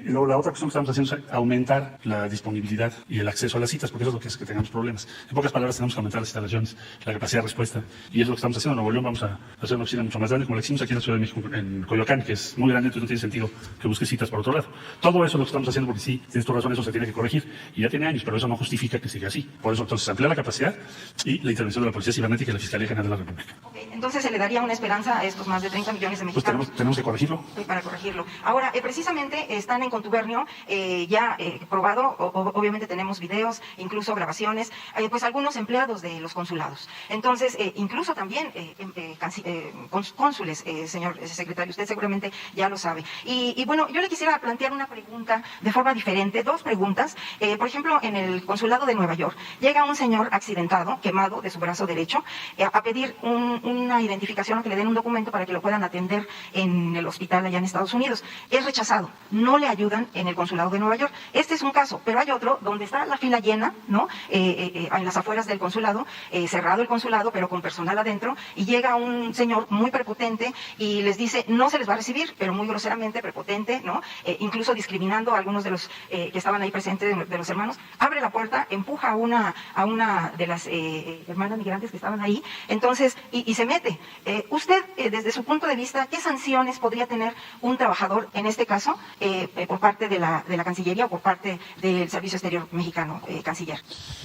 Luego, la otra cuestión que estamos haciendo es aumentar la disponibilidad y el acceso a las citas, porque eso es lo que es que tengamos problemas. En pocas palabras, tenemos que aumentar las instalaciones, la capacidad de respuesta, y es lo que estamos haciendo. En Nuevo León vamos a hacer una oficina mucho más grande, como la hicimos aquí en la Ciudad de México, en Coyoacán, que es muy grande, entonces no tiene sentido que busque citas por otro lado. Todo eso es lo que estamos haciendo, porque sí, tienes tu razón, eso se tiene que corregir, y ya tiene años, pero eso no justifica que siga así. Por eso, entonces, ampliar la capacidad y la intervención de la Policía Cibernética y la Fiscalía General de la República. Okay, entonces se le daría una esperanza a estos más de 30 millones de mexicanos. Pues tenemos que corregirlo. Para corregirlo. Ahora, precisamente están en contubernio, ya probado, obviamente tenemos videos, incluso grabaciones, pues algunos empleados de los consulados. Entonces, incluso también cónsules, señor secretario, usted seguramente ya lo sabe. Y bueno, yo le quisiera plantear una pregunta de forma diferente, dos preguntas. Por ejemplo, en el consulado de Nueva York, llega un señor accidentado, quemado de su brazo derecho, a pedir una identificación o que le den un documento para que lo puedan atender en el hospital allá en Estados Unidos. Es rechazado, no le ayudan en el consulado de Nueva York. Este es un caso, pero hay otro donde está la fila llena, ¿no? En las afueras del consulado, cerrado el consulado, pero con personal adentro, y llega un señor muy prepotente y les dice, no se les va a recibir, pero muy groseramente, prepotente, ¿no? Incluso discriminando a algunos de los que estaban ahí presentes, de los hermanos, abre la puerta, empuja a una de las hermanas migrantes que estaban ahí, entonces, y se mete. Usted, desde su punto de vista, ¿qué sanciones podría tener un trabajador, en este caso, por parte de la Cancillería o por parte del Servicio Exterior Mexicano, canciller?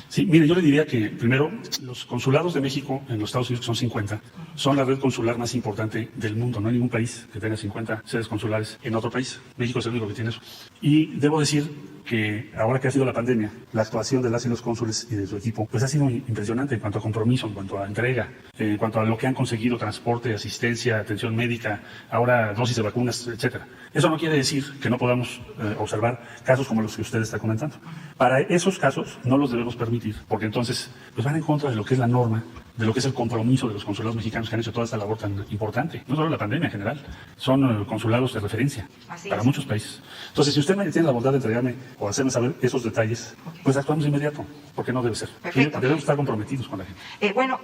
Sí, mire, yo le diría que, primero, los consulados de México en los Estados Unidos, que son 50, son la red consular más importante del mundo. No hay ningún país que tenga 50 sedes consulares en otro país. México es el único que tiene eso. Y debo decir que ahora que ha sido la pandemia, la actuación de las y los cónsules y de su equipo, pues ha sido impresionante en cuanto a compromiso, en cuanto a entrega, en cuanto a lo que han conseguido, transporte, asistencia, atención médica, ahora dosis de vacunas, etcétera. Eso no quiere decir que no podamos observar casos como los que usted está comentando. Para esos casos no los debemos permitir, porque entonces pues van en contra de lo que es la norma, de lo que es el compromiso de los consulados mexicanos que han hecho toda esta labor tan importante. No solo la pandemia en general, son consulados de referencia para muchos países. Entonces, si usted me tiene la bondad de entregarme o hacerme saber esos detalles, pues actuamos de inmediato, porque no debe ser. Perfecto. Debemos estar comprometidos con la gente. Bueno,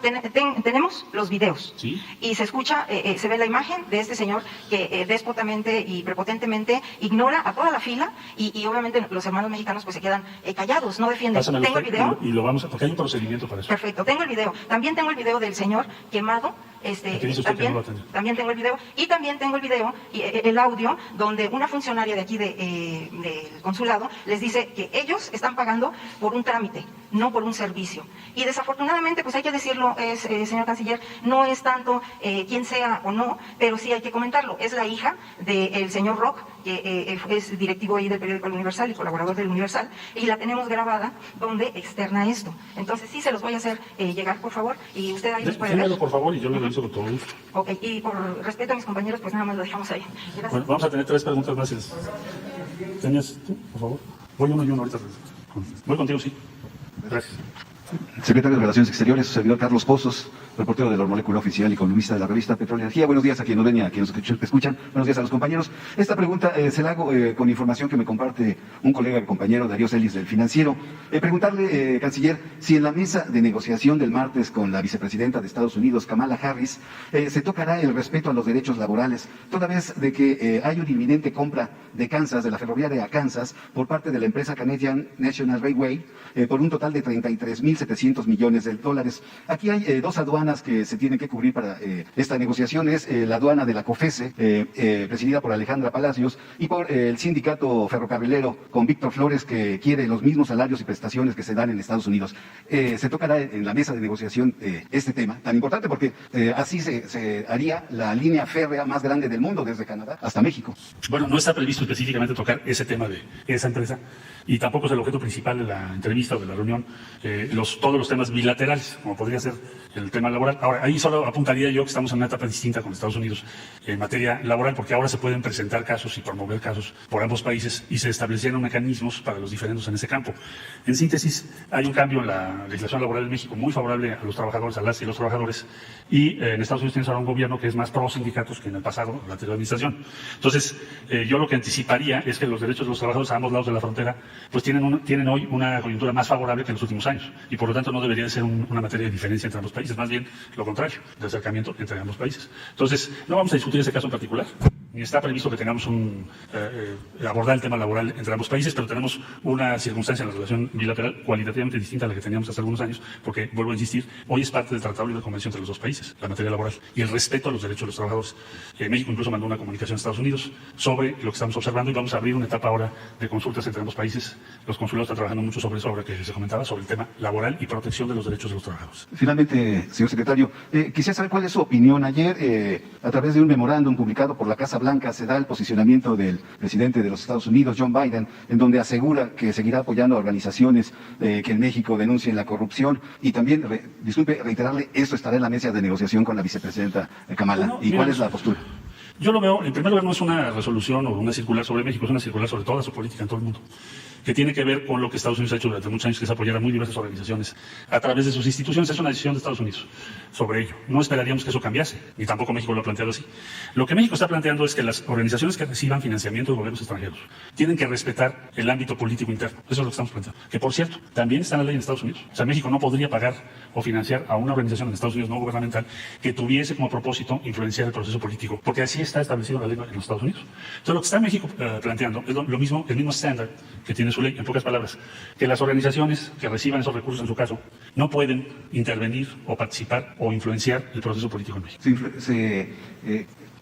tenemos los videos. ¿Sí? Y se escucha, se ve la imagen de este señor que déspotamente y prepotentemente ignora a toda la fila y obviamente los hermanos mexicanos pues se quedan callados, no defienden. Pásamelo ¿Tengo el usted video? y lo vamos a, porque hay un procedimiento para eso. Perfecto, tengo el video. También tengo el video del señor quemado También tengo el video, y también tengo el video y el audio donde una funcionaria de aquí del consulado les dice que ellos están pagando por un trámite, no por un servicio. Y desafortunadamente, pues hay que decirlo, señor canciller, no es tanto quién sea o no, pero sí hay que comentarlo. Es la hija del señor Rock, que es directivo ahí del periódico El Universal y colaborador del Universal, y la tenemos grabada donde externa esto. Entonces sí se los voy a hacer llegar, por favor, y usted ahí los puede ver. Por favor, y yo lo reviso con todo gusto. Ok, y por respeto a mis compañeros, pues nada más lo dejamos ahí. Gracias. Bueno, vamos a tener 3 preguntas más. ¿Tenías tú, por favor? Voy uno y uno ahorita. Voy contigo, sí. Gracias. Secretario de Relaciones Exteriores, su servidor Carlos Pozos, reportero de la Molécula Oficial y columnista de la revista Petróleo y Energía. Buenos días a quienes nos ven y a quienes nos escuchan. Buenos días a los compañeros. Esta pregunta se la hago con información que me comparte un colega y compañero, Darío Celis, del Financiero. Preguntarle, canciller, si en la mesa de negociación del martes con la vicepresidenta de Estados Unidos, Kamala Harris, se tocará el respeto a los derechos laborales, toda vez de que hay una inminente compra de Kansas, de la ferroviaria a Kansas, por parte de la empresa Canadian National Railway, por un total de $33,700 millones. Aquí hay 2 aduanas que se tienen que cubrir para esta negociación. Es la aduana de la COFESE, presidida por Alejandra Palacios, y por el sindicato ferrocarrilero con Víctor Flores, que quiere los mismos salarios y prestaciones que se dan en Estados Unidos. Se tocará en la mesa de negociación este tema tan importante, porque así se haría la línea férrea más grande del mundo, desde Canadá hasta México. Bueno, no está previsto específicamente tocar ese tema de esa empresa, y tampoco es el objeto principal de la entrevista o de la reunión, todos los temas bilaterales, como podría ser el tema laboral. Ahora, ahí solo apuntaría yo que estamos en una etapa distinta con Estados Unidos en materia laboral, porque ahora se pueden presentar casos y promover casos por ambos países y se establecieron mecanismos para los diferendos en ese campo. En síntesis, hay un cambio en la legislación laboral en México muy favorable a los trabajadores, a las y los trabajadores, y en Estados Unidos tienes ahora un gobierno que es más pro sindicatos que en el pasado, la anterior administración. Entonces, yo lo que anticiparía es que los derechos de los trabajadores a ambos lados de la frontera pues tienen hoy una coyuntura más favorable que en los últimos años, y por lo tanto no debería de ser una materia de diferencia entre ambos países, más bien lo contrario, de acercamiento entre ambos países. Entonces, no vamos a discutir ese caso en particular, ni está previsto que tengamos abordar el tema laboral entre ambos países, pero tenemos una circunstancia en la relación bilateral cualitativamente distinta a la que teníamos hace algunos años, porque, vuelvo a insistir, hoy es parte del Tratado de Convención entre los dos países, la materia laboral y el respeto a los derechos de los trabajadores. México incluso mandó una comunicación a Estados Unidos sobre lo que estamos observando, y vamos a abrir una etapa ahora de consultas entre ambos países. Los consulados están trabajando mucho sobre eso, ahora que se comentaba, sobre el tema laboral y protección de los derechos de los trabajadores. Finalmente, señor secretario, quisiera saber cuál es su opinión. Ayer, a través de un memorándum publicado por la Casa Blanca, se da el posicionamiento del presidente de los Estados Unidos, John Biden, en donde asegura que seguirá apoyando a organizaciones que en México denuncien la corrupción, y también, reiterarle, esto estará en la mesa de negociación con la vicepresidenta Kamala. ¿Y cuál es la postura? Yo lo veo, en primer lugar, no es una resolución o una circular sobre México, es una circular sobre toda su política en todo el mundo, que tiene que ver con lo que Estados Unidos ha hecho durante muchos años, que es apoyar a muy diversas organizaciones a través de sus instituciones. Es una decisión de Estados Unidos sobre ello. No esperaríamos que eso cambiase, ni tampoco México lo ha planteado así. Lo que México está planteando es que las organizaciones que reciban financiamiento de gobiernos extranjeros tienen que respetar el ámbito político interno. Eso es lo que estamos planteando. Que, por cierto, también está en la ley en Estados Unidos. O sea, México no podría pagar o financiar a una organización en Estados Unidos no gubernamental que tuviese como propósito influenciar el proceso político, porque así está establecido la ley en los Estados Unidos. Entonces, lo que está México planteando es lo mismo, el mismo estándar que tiene su ley. En pocas palabras, que las organizaciones que reciban esos recursos, en su caso, no pueden intervenir o participar o influenciar el proceso político en México.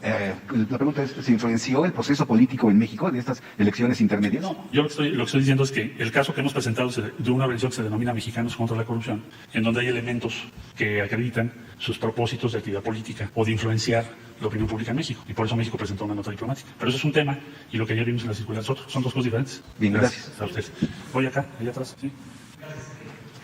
La pregunta es, ¿se influenció el proceso político en México de estas elecciones intermedias? No, yo lo que estoy diciendo es que el caso que hemos presentado es de una organización que se denomina Mexicanos contra la Corrupción, en donde hay elementos que acreditan sus propósitos de actividad política o de influenciar la opinión pública en México, y por eso México presentó una nota diplomática. Pero eso es un tema, y lo que ayer vimos en la circular es otro. Son dos cosas diferentes. Bien, gracias. A ustedes. Voy acá, allá atrás, ¿sí?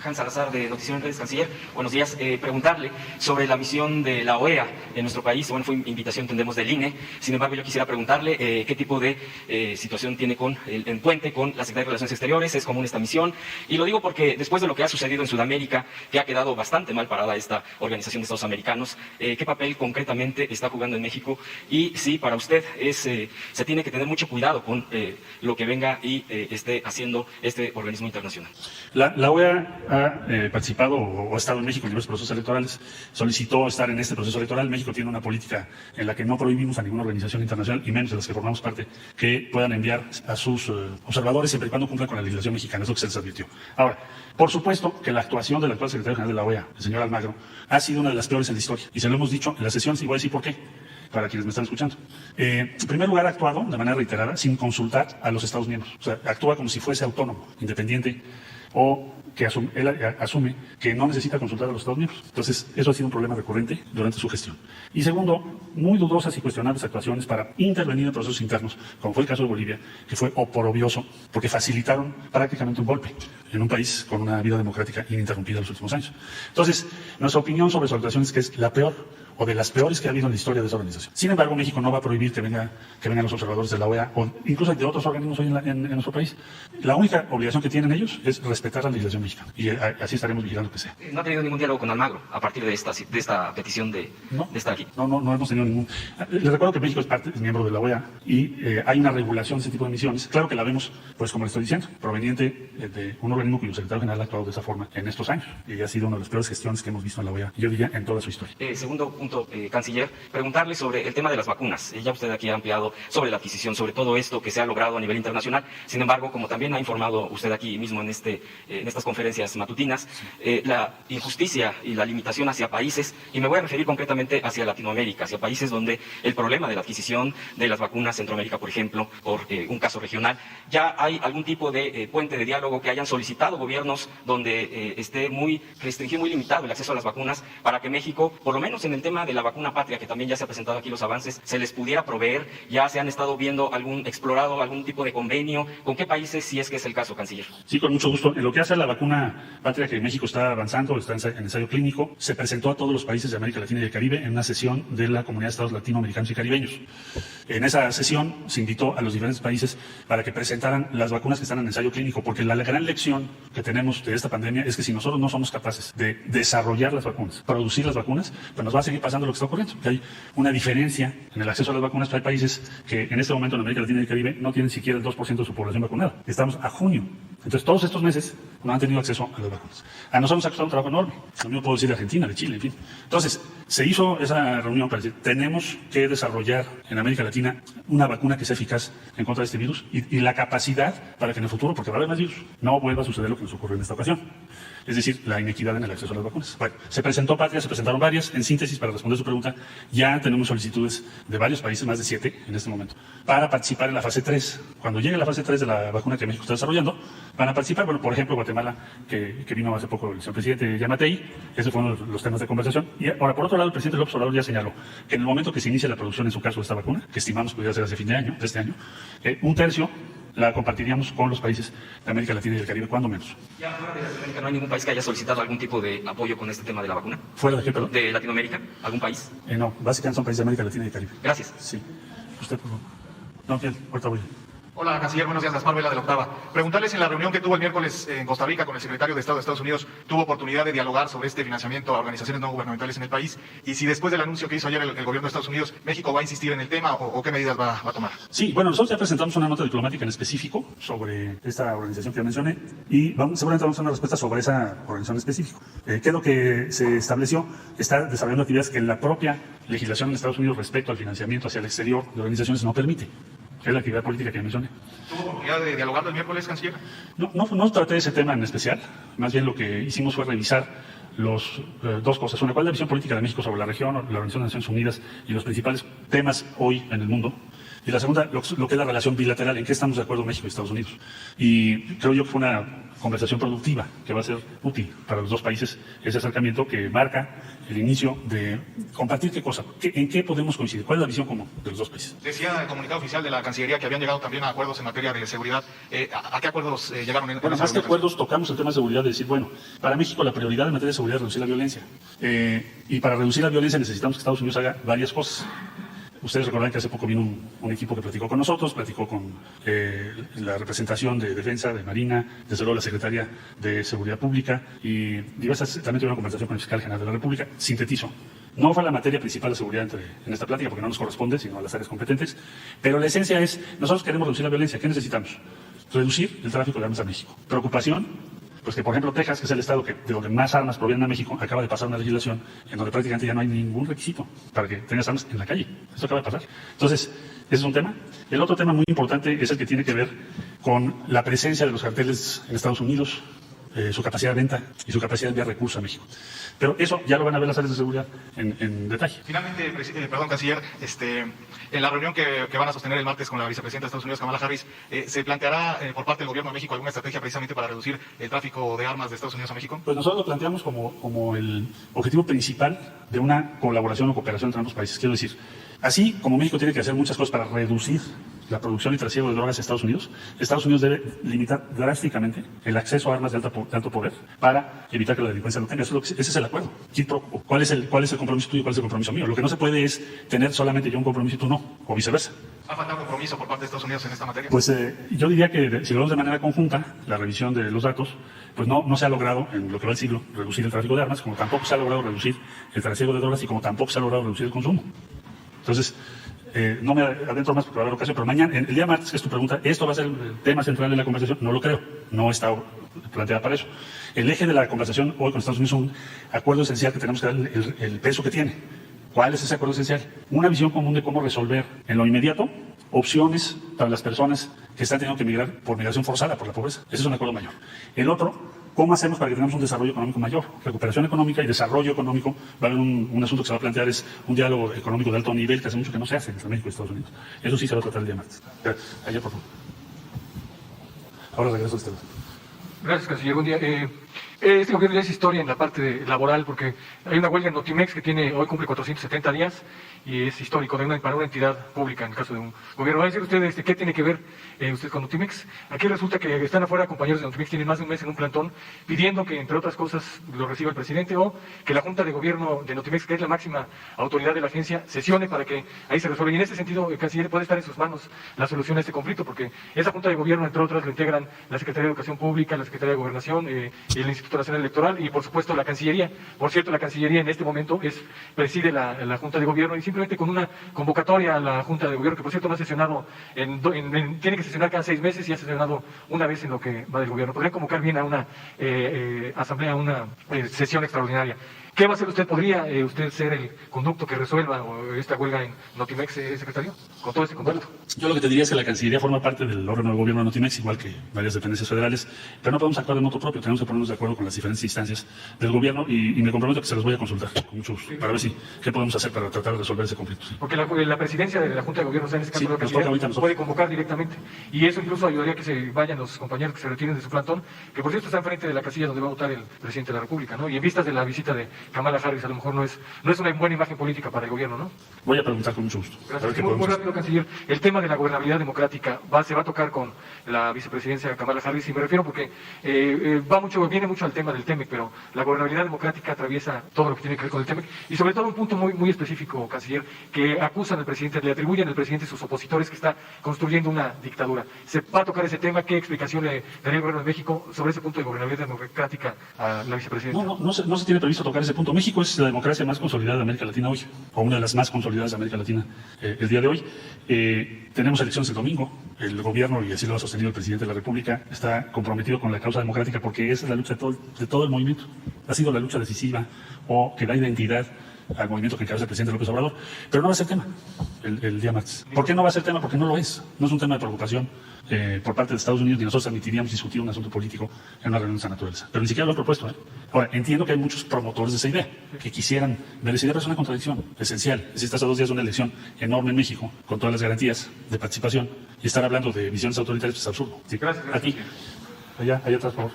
Hans Salazar, de Noticiero en Redes, canciller. Buenos días. Preguntarle sobre la misión de la OEA en nuestro país. Bueno, fue invitación, entendemos, del INE. Sin embargo, yo quisiera preguntarle qué tipo de situación tiene con el puente con la Secretaría de Relaciones Exteriores. ¿Es común esta misión? Y lo digo porque después de lo que ha sucedido en Sudamérica, que ha quedado bastante mal parada esta Organización de Estados Americanos, ¿qué papel concretamente está jugando en México? Y si para usted se tiene que tener mucho cuidado con lo que venga y esté haciendo este organismo internacional. La OEA ha participado o ha estado en México en diversos procesos electorales, solicitó estar en este proceso electoral. México tiene una política en la que no prohibimos a ninguna organización internacional, y menos de las que formamos parte, que puedan enviar a sus observadores siempre y cuando cumplan con la legislación mexicana. Es lo que se les advirtió. Ahora, por supuesto que la actuación del actual secretario general de la OEA, el señor Almagro, ha sido una de las peores en la historia. Y se lo hemos dicho en las sesiones y voy a decir por qué, para quienes me están escuchando. En primer lugar, ha actuado de manera reiterada sin consultar a los Estados miembros. O sea, actúa como si fuese autónomo, independiente, o que él asume que no necesita consultar a los Estados miembros. Entonces, eso ha sido un problema recurrente durante su gestión. Y segundo, muy dudosas y cuestionables actuaciones para intervenir en procesos internos, como fue el caso de Bolivia, que fue oporobioso, porque facilitaron prácticamente un golpe en un país con una vida democrática ininterrumpida en los últimos años. Entonces, nuestra opinión sobre su actuación es que es la peor, o de las peores que ha habido en la historia de esa organización. Sin embargo, México no va a prohibir que vengan los observadores de la OEA o incluso de otros organismos hoy en nuestro país. La única obligación que tienen ellos es respetar la legislación mexicana, y así estaremos vigilando que sea. ¿No ha tenido ningún diálogo con Almagro a partir de esta petición de estar aquí? No hemos tenido ningún. Les recuerdo que México es miembro de la OEA y hay una regulación de ese tipo de misiones. Claro que la vemos, pues como le estoy diciendo, proveniente de un organismo cuyo secretario general ha actuado de esa forma en estos años, y ha sido una de las peores gestiones que hemos visto en la OEA, yo diría, en toda su historia. Segundo punto, canciller, preguntarle sobre el tema de las vacunas. Ya usted aquí ha ampliado sobre la adquisición, sobre todo esto que se ha logrado a nivel internacional. Sin embargo, como también ha informado usted aquí mismo en estas conferencias matutinas, la injusticia y la limitación hacia países, y me voy a referir concretamente hacia Latinoamérica, hacia países donde el problema de la adquisición de las vacunas, Centroamérica, por ejemplo, por un caso regional, ya hay algún tipo de puente de diálogo que hayan solicitado gobiernos donde esté muy restringido, muy limitado el acceso a las vacunas, para que México, por lo menos en el tema de la vacuna patria, que también ya se ha presentado aquí los avances, se les pudiera proveer. Ya se han estado viendo explorado algún tipo de convenio. ¿Con qué países, si es que es el caso, canciller? Sí, con mucho gusto. En lo que hace a la vacuna patria, que México está avanzando, está en ensayo clínico, se presentó a todos los países de América Latina y el Caribe en una sesión de la Comunidad de Estados Latinoamericanos y Caribeños. En esa sesión se invitó a los diferentes países para que presentaran las vacunas que están en ensayo clínico, porque la gran lección que tenemos de esta pandemia es que si nosotros no somos capaces de desarrollar las vacunas, producir las vacunas, pues nos va a seguir pasando lo que está ocurriendo, que hay una diferencia en el acceso a las vacunas. Hay países que en este momento en América Latina y el Caribe no tienen siquiera el 2% de su población vacunada. Estamos a junio. Entonces, todos estos meses no han tenido acceso a las vacunas. A nosotros nos ha costado un trabajo enorme. Lo mismo puedo decir de Argentina, de Chile, en fin. Entonces, se hizo esa reunión para decir, tenemos que desarrollar en América Latina una vacuna que sea eficaz en contra de este virus y la capacidad para que en el futuro, porque va a haber más virus, no vuelva a suceder lo que nos ocurrió en esta ocasión. Es decir, la inequidad en el acceso a las vacunas. Bueno, se presentó Patria, se presentaron varias. En síntesis, para responder su pregunta, ya tenemos solicitudes de varios países, más de 7 en este momento, para participar en la fase 3. Cuando llegue la fase 3 de la vacuna que México está desarrollando, van a participar, bueno, por ejemplo, Guatemala, que vino hace poco el señor presidente Yamatei. Esos fueron los temas de conversación. Y ahora, por otro lado, el presidente López Obrador ya señaló que en el momento que se inicie la producción, en su caso, de esta vacuna, que estimamos pudiera ser hacia fin de año, de este año, un tercio la compartiríamos con los países de América Latina y del Caribe, cuando menos. ¿Ya fuera de Latinoamérica no hay ningún país que haya solicitado algún tipo de apoyo con este tema de la vacuna? ¿Fuera de qué, perdón? ¿De Latinoamérica? ¿Algún país? No, básicamente son países de América Latina y del Caribe. Gracias. Sí. Usted, por favor. No, bien, ahorita voy. Hola, canciller, buenos días, Gaspar Vela de la Octava. Preguntarle si en la reunión que tuvo el miércoles en Costa Rica con el secretario de Estado de Estados Unidos tuvo oportunidad de dialogar sobre este financiamiento a organizaciones no gubernamentales en el país, y si después del anuncio que hizo ayer el gobierno de Estados Unidos, México va a insistir en el tema o qué medidas va a tomar. Sí, bueno, nosotros ya presentamos una nota diplomática en específico sobre esta organización que mencioné y seguramente vamos a dar una respuesta sobre esa organización en específico. ¿Qué es lo que se estableció? Está desarrollando actividades que la propia legislación en Estados Unidos respecto al financiamiento hacia el exterior de organizaciones no permite. Es la actividad política que mencioné. ¿Tuvo oportunidad de dialogar el miércoles, canciller? No traté ese tema en especial. Más bien lo que hicimos fue revisar dos cosas. Una, cuál es la visión política de México sobre la región, la Organización de Naciones Unidas y los principales temas hoy en el mundo. Y la segunda, lo que es la relación bilateral, en qué estamos de acuerdo México y Estados Unidos. Y creo yo que fue una conversación productiva que va a ser útil para los dos países, ese acercamiento que marca el inicio de compartir qué cosa, en qué podemos coincidir, cuál es la visión común de los dos países. Decía el comunicado oficial de la Cancillería que habían llegado también a acuerdos en materia de seguridad. ¿A qué acuerdos llegaron? Bueno, más que acuerdos, tocamos el tema de seguridad, de decir, bueno, para México la prioridad en materia de seguridad es reducir la violencia. Y para reducir la violencia necesitamos que Estados Unidos haga varias cosas. Ustedes recordarán que hace poco vino un equipo que platicó con nosotros, platicó con la representación de Defensa, de Marina, desde luego la Secretaría de Seguridad Pública y diversas, también tuvieron una conversación con el Fiscal General de la República. Sintetizo. No fue la materia principal de seguridad en esta plática porque no nos corresponde, sino a las áreas competentes, pero la esencia es, nosotros queremos reducir la violencia. ¿Qué necesitamos? Reducir el tráfico de armas a México. Preocupación Pues que, por ejemplo, Texas, que es el estado de donde más armas provienen a México, acaba de pasar una legislación en donde prácticamente ya no hay ningún requisito para que tengas armas en la calle. Eso acaba de pasar. Entonces, ese es un tema. El otro tema muy importante es el que tiene que ver con la presencia de los carteles en Estados Unidos, su capacidad de venta y su capacidad de enviar recursos a México. Pero eso ya lo van a ver las áreas de seguridad en detalle. Finalmente, perdón, canciller, en la reunión que van a sostener el martes con la vicepresidenta de Estados Unidos, Kamala Harris, ¿se planteará por parte del gobierno de México alguna estrategia precisamente para reducir el tráfico de armas de Estados Unidos a México? Pues nosotros lo planteamos como el objetivo principal de una colaboración o cooperación entre ambos países. Quiero decir, así como México tiene que hacer muchas cosas para reducir la producción y trasiego de drogas a Estados Unidos debe limitar drásticamente el acceso a armas de alto poder para evitar que la delincuencia lo tenga. Ese es el acuerdo. ¿Cuál es el compromiso tuyo y cuál es el compromiso mío? Lo que no se puede es tener solamente yo un compromiso y tú no, o viceversa. ¿Ha faltado compromiso por parte de Estados Unidos en esta materia? Pues yo diría que si lo vemos de manera conjunta, la revisión de los datos, pues no se ha logrado en lo que va del siglo reducir el tráfico de armas, como tampoco se ha logrado reducir el trasiego de drogas y como tampoco se ha logrado reducir el consumo. Entonces, no me adentro más porque va a haber ocasión, pero mañana, el día martes, que es tu pregunta, ¿esto va a ser el tema central de la conversación? No lo creo, no está planteada para eso. El eje de la conversación hoy con Estados Unidos es un acuerdo esencial que tenemos que darle el peso que tiene. ¿Cuál es ese acuerdo esencial? Una visión común de cómo resolver en lo inmediato opciones para las personas que están teniendo que migrar por migración forzada, por la pobreza. Ese es un acuerdo mayor. El otro, ¿cómo hacemos para que tengamos un desarrollo económico mayor? Recuperación económica y desarrollo económico. Va a haber un asunto que se va a plantear, es un diálogo económico de alto nivel que hace mucho que no se hace entre México y Estados Unidos. Eso sí se va a tratar el día martes. Ayer, por favor. Ahora regreso a este lado. Gracias, canciller. Buen día. Este gobierno ya es historia en la parte laboral porque hay una huelga en Notimex que hoy cumple 470 días y es histórico para una entidad pública en el caso de un gobierno. ¿Va a decir usted qué tiene que ver usted con Notimex? Aquí resulta que están afuera compañeros de Notimex, tienen más de un mes en un plantón pidiendo que, entre otras cosas, lo reciba el presidente o que la Junta de Gobierno de Notimex, que es la máxima autoridad de la agencia, sesione para que ahí se resuelva. Y en ese sentido, el canciller, puede estar en sus manos la solución a este conflicto, porque esa Junta de Gobierno, entre otras, lo integran la Secretaría de Educación Pública, la Secretaría de Gobernación, el Instituto Nacional Electoral y, por supuesto, la Cancillería. Por cierto, la Cancillería en este momento preside la Junta de Gobierno y simplemente con una convocatoria a la Junta de Gobierno, que por cierto no ha sesionado, tiene que sesionar cada 6 meses y ha sesionado una vez en lo que va del gobierno. Podría convocar bien a una asamblea, a una sesión extraordinaria. ¿Qué va a hacer usted? ¿Podría usted ser el conducto que resuelva esta huelga en Notimex, secretario, con todo este conflicto? Yo lo que te diría es que la Cancillería forma parte del órgano de gobierno de Notimex, igual que varias dependencias federales, pero no podemos actuar de modo propio, tenemos que ponernos de acuerdo con las diferentes instancias del gobierno y me comprometo que se los voy a consultar con mucho gusto, para ver qué podemos hacer para tratar de resolver ese conflicto. Sí. Porque la presidencia de la Junta de Gobierno, en este caso la Cancillería, puede convocar directamente y eso incluso ayudaría a que se vayan los compañeros que se retiren de su plantón, que por cierto está enfrente de la casilla donde va a votar el presidente de la República, ¿no? Y en vistas de la visita de Kamala Harris, a lo mejor no es una buena imagen política para el gobierno, ¿no? Voy a preguntar con mucho gusto. Gracias. Muy rápido, canciller. El tema de la gobernabilidad democrática se va a tocar con la vicepresidencia Kamala Harris, y me refiero porque viene mucho al tema del TEMEC, pero la gobernabilidad democrática atraviesa todo lo que tiene que ver con el TEMEC, y sobre todo un punto muy específico, canciller, que acusan al presidente, le atribuyen al presidente sus opositores que está construyendo una dictadura. ¿Se va a tocar ese tema? ¿Qué explicación le daría el gobierno de México sobre ese punto de gobernabilidad democrática a la vicepresidenta? No se tiene previsto tocar ese punto. México es la democracia más consolidada de América Latina hoy, o una de las más consolidadas de América Latina el día de hoy. Tenemos elecciones el domingo. El gobierno, y así lo ha sostenido el presidente de la República, está comprometido con la causa democrática porque esa es la lucha de todo el movimiento. Ha sido la lucha decisiva o que da identidad al movimiento que encabeza el presidente López Obrador, pero no va a ser tema el día martes. ¿Por qué no va a ser tema? Porque no lo es. No es un tema de preocupación por parte de Estados Unidos, ni nosotros admitiríamos discutir un asunto político en una reunión de esa naturaleza. Pero ni siquiera lo he propuesto. Ahora, entiendo que hay muchos promotores de esa idea, que quisieran ver esa idea, pero es una contradicción esencial. Es estás a 2 días de una elección enorme en México, con todas las garantías de participación, y estar hablando de visiones autoritarias es absurdo. Sí. Gracias. A ti. Allá atrás, por favor.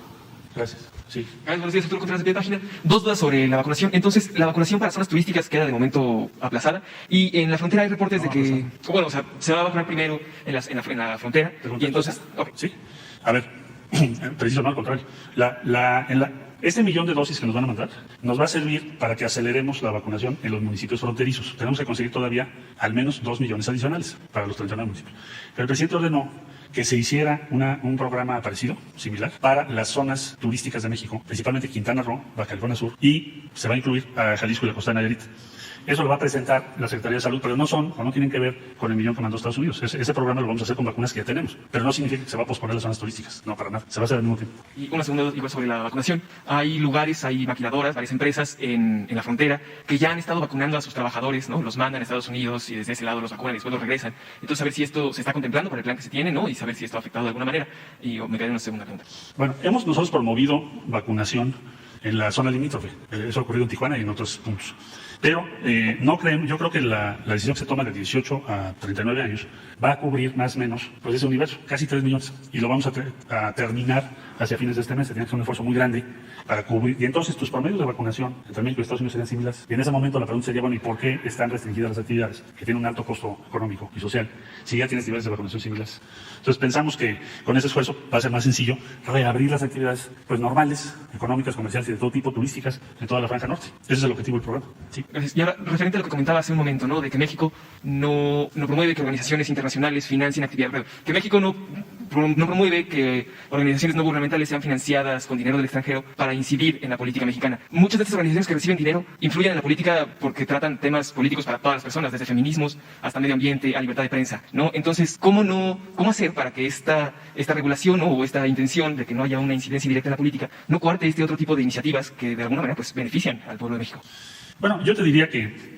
Gracias. Sí. Buenos días, Arturo Contreras de Pie Página. 2 dudas sobre la vacunación. Entonces, la vacunación para zonas turísticas queda de momento aplazada. Y en la frontera hay reportes de que, bueno, o sea, se va a vacunar primero en la frontera. Y entonces, okay. Sí. A ver, preciso, no al contrario. Este 1.000.000 de dosis que nos van a mandar nos va a servir para que aceleremos la vacunación en los municipios fronterizos. Tenemos que conseguir todavía al menos 2 millones adicionales para los 39 municipios. Pero el presidente ordenó que se hiciera un programa parecido, similar, para las zonas turísticas de México, principalmente Quintana Roo, Baja California Sur, y se va a incluir a Jalisco y la Costa de Nayarit. Eso lo va a presentar la Secretaría de Salud, pero no tienen que ver con el millón que mandó Estados Unidos. Ese programa lo vamos a hacer con vacunas que ya tenemos, pero no significa que se va a posponer las zonas turísticas. No, para nada. Se va a hacer al mismo tiempo. Y una segunda igual sobre la vacunación. Hay lugares, hay maquiladoras, varias empresas en la frontera que ya han estado vacunando a sus trabajadores, ¿no? Los mandan a Estados Unidos y desde ese lado los vacunan y después los regresan. Entonces, saber si esto se está contemplando por el plan que se tiene, ¿no? Y saber si esto ha afectado de alguna manera. Y me quedaría una segunda pregunta. Bueno, hemos nosotros promovido vacunación en la zona limítrofe. Eso ha ocurrido en Tijuana y en otros puntos. Pero no creemos, yo creo que la decisión que se toma de 18 a 39 años va a cubrir más o menos pues ese universo, casi 3 millones. Y lo vamos a terminar hacia fines de este mes. Se tiene que hacer un esfuerzo muy grande para cubrir. Y entonces tus promedios de vacunación entre México y Estados Unidos serían similares. Y en ese momento la pregunta sería, bueno, ¿y por qué están restringidas las actividades que tienen un alto costo económico y social si ya tienes niveles de vacunación similares? Entonces pensamos que con ese esfuerzo va a ser más sencillo reabrir las actividades pues normales, económicas, comerciales y de todo tipo, turísticas, en toda la franja norte. Ese es el objetivo del programa. Sí. Gracias. Y ahora, referente a lo que comentaba hace un momento, ¿no? De que México no promueve que organizaciones internacionales financien actividad, que México no promueve que organizaciones no gubernamentales sean financiadas con dinero del extranjero para incidir en la política mexicana. Muchas de estas organizaciones que reciben dinero influyen en la política porque tratan temas políticos para todas las personas, desde feminismos hasta medio ambiente, a libertad de prensa, ¿no? Entonces, ¿cómo hacer para que esta regulación, ¿no? O esta intención de que no haya una incidencia directa en la política no coarte este otro tipo de iniciativas que de alguna manera pues benefician al pueblo de México? Bueno, yo te diría que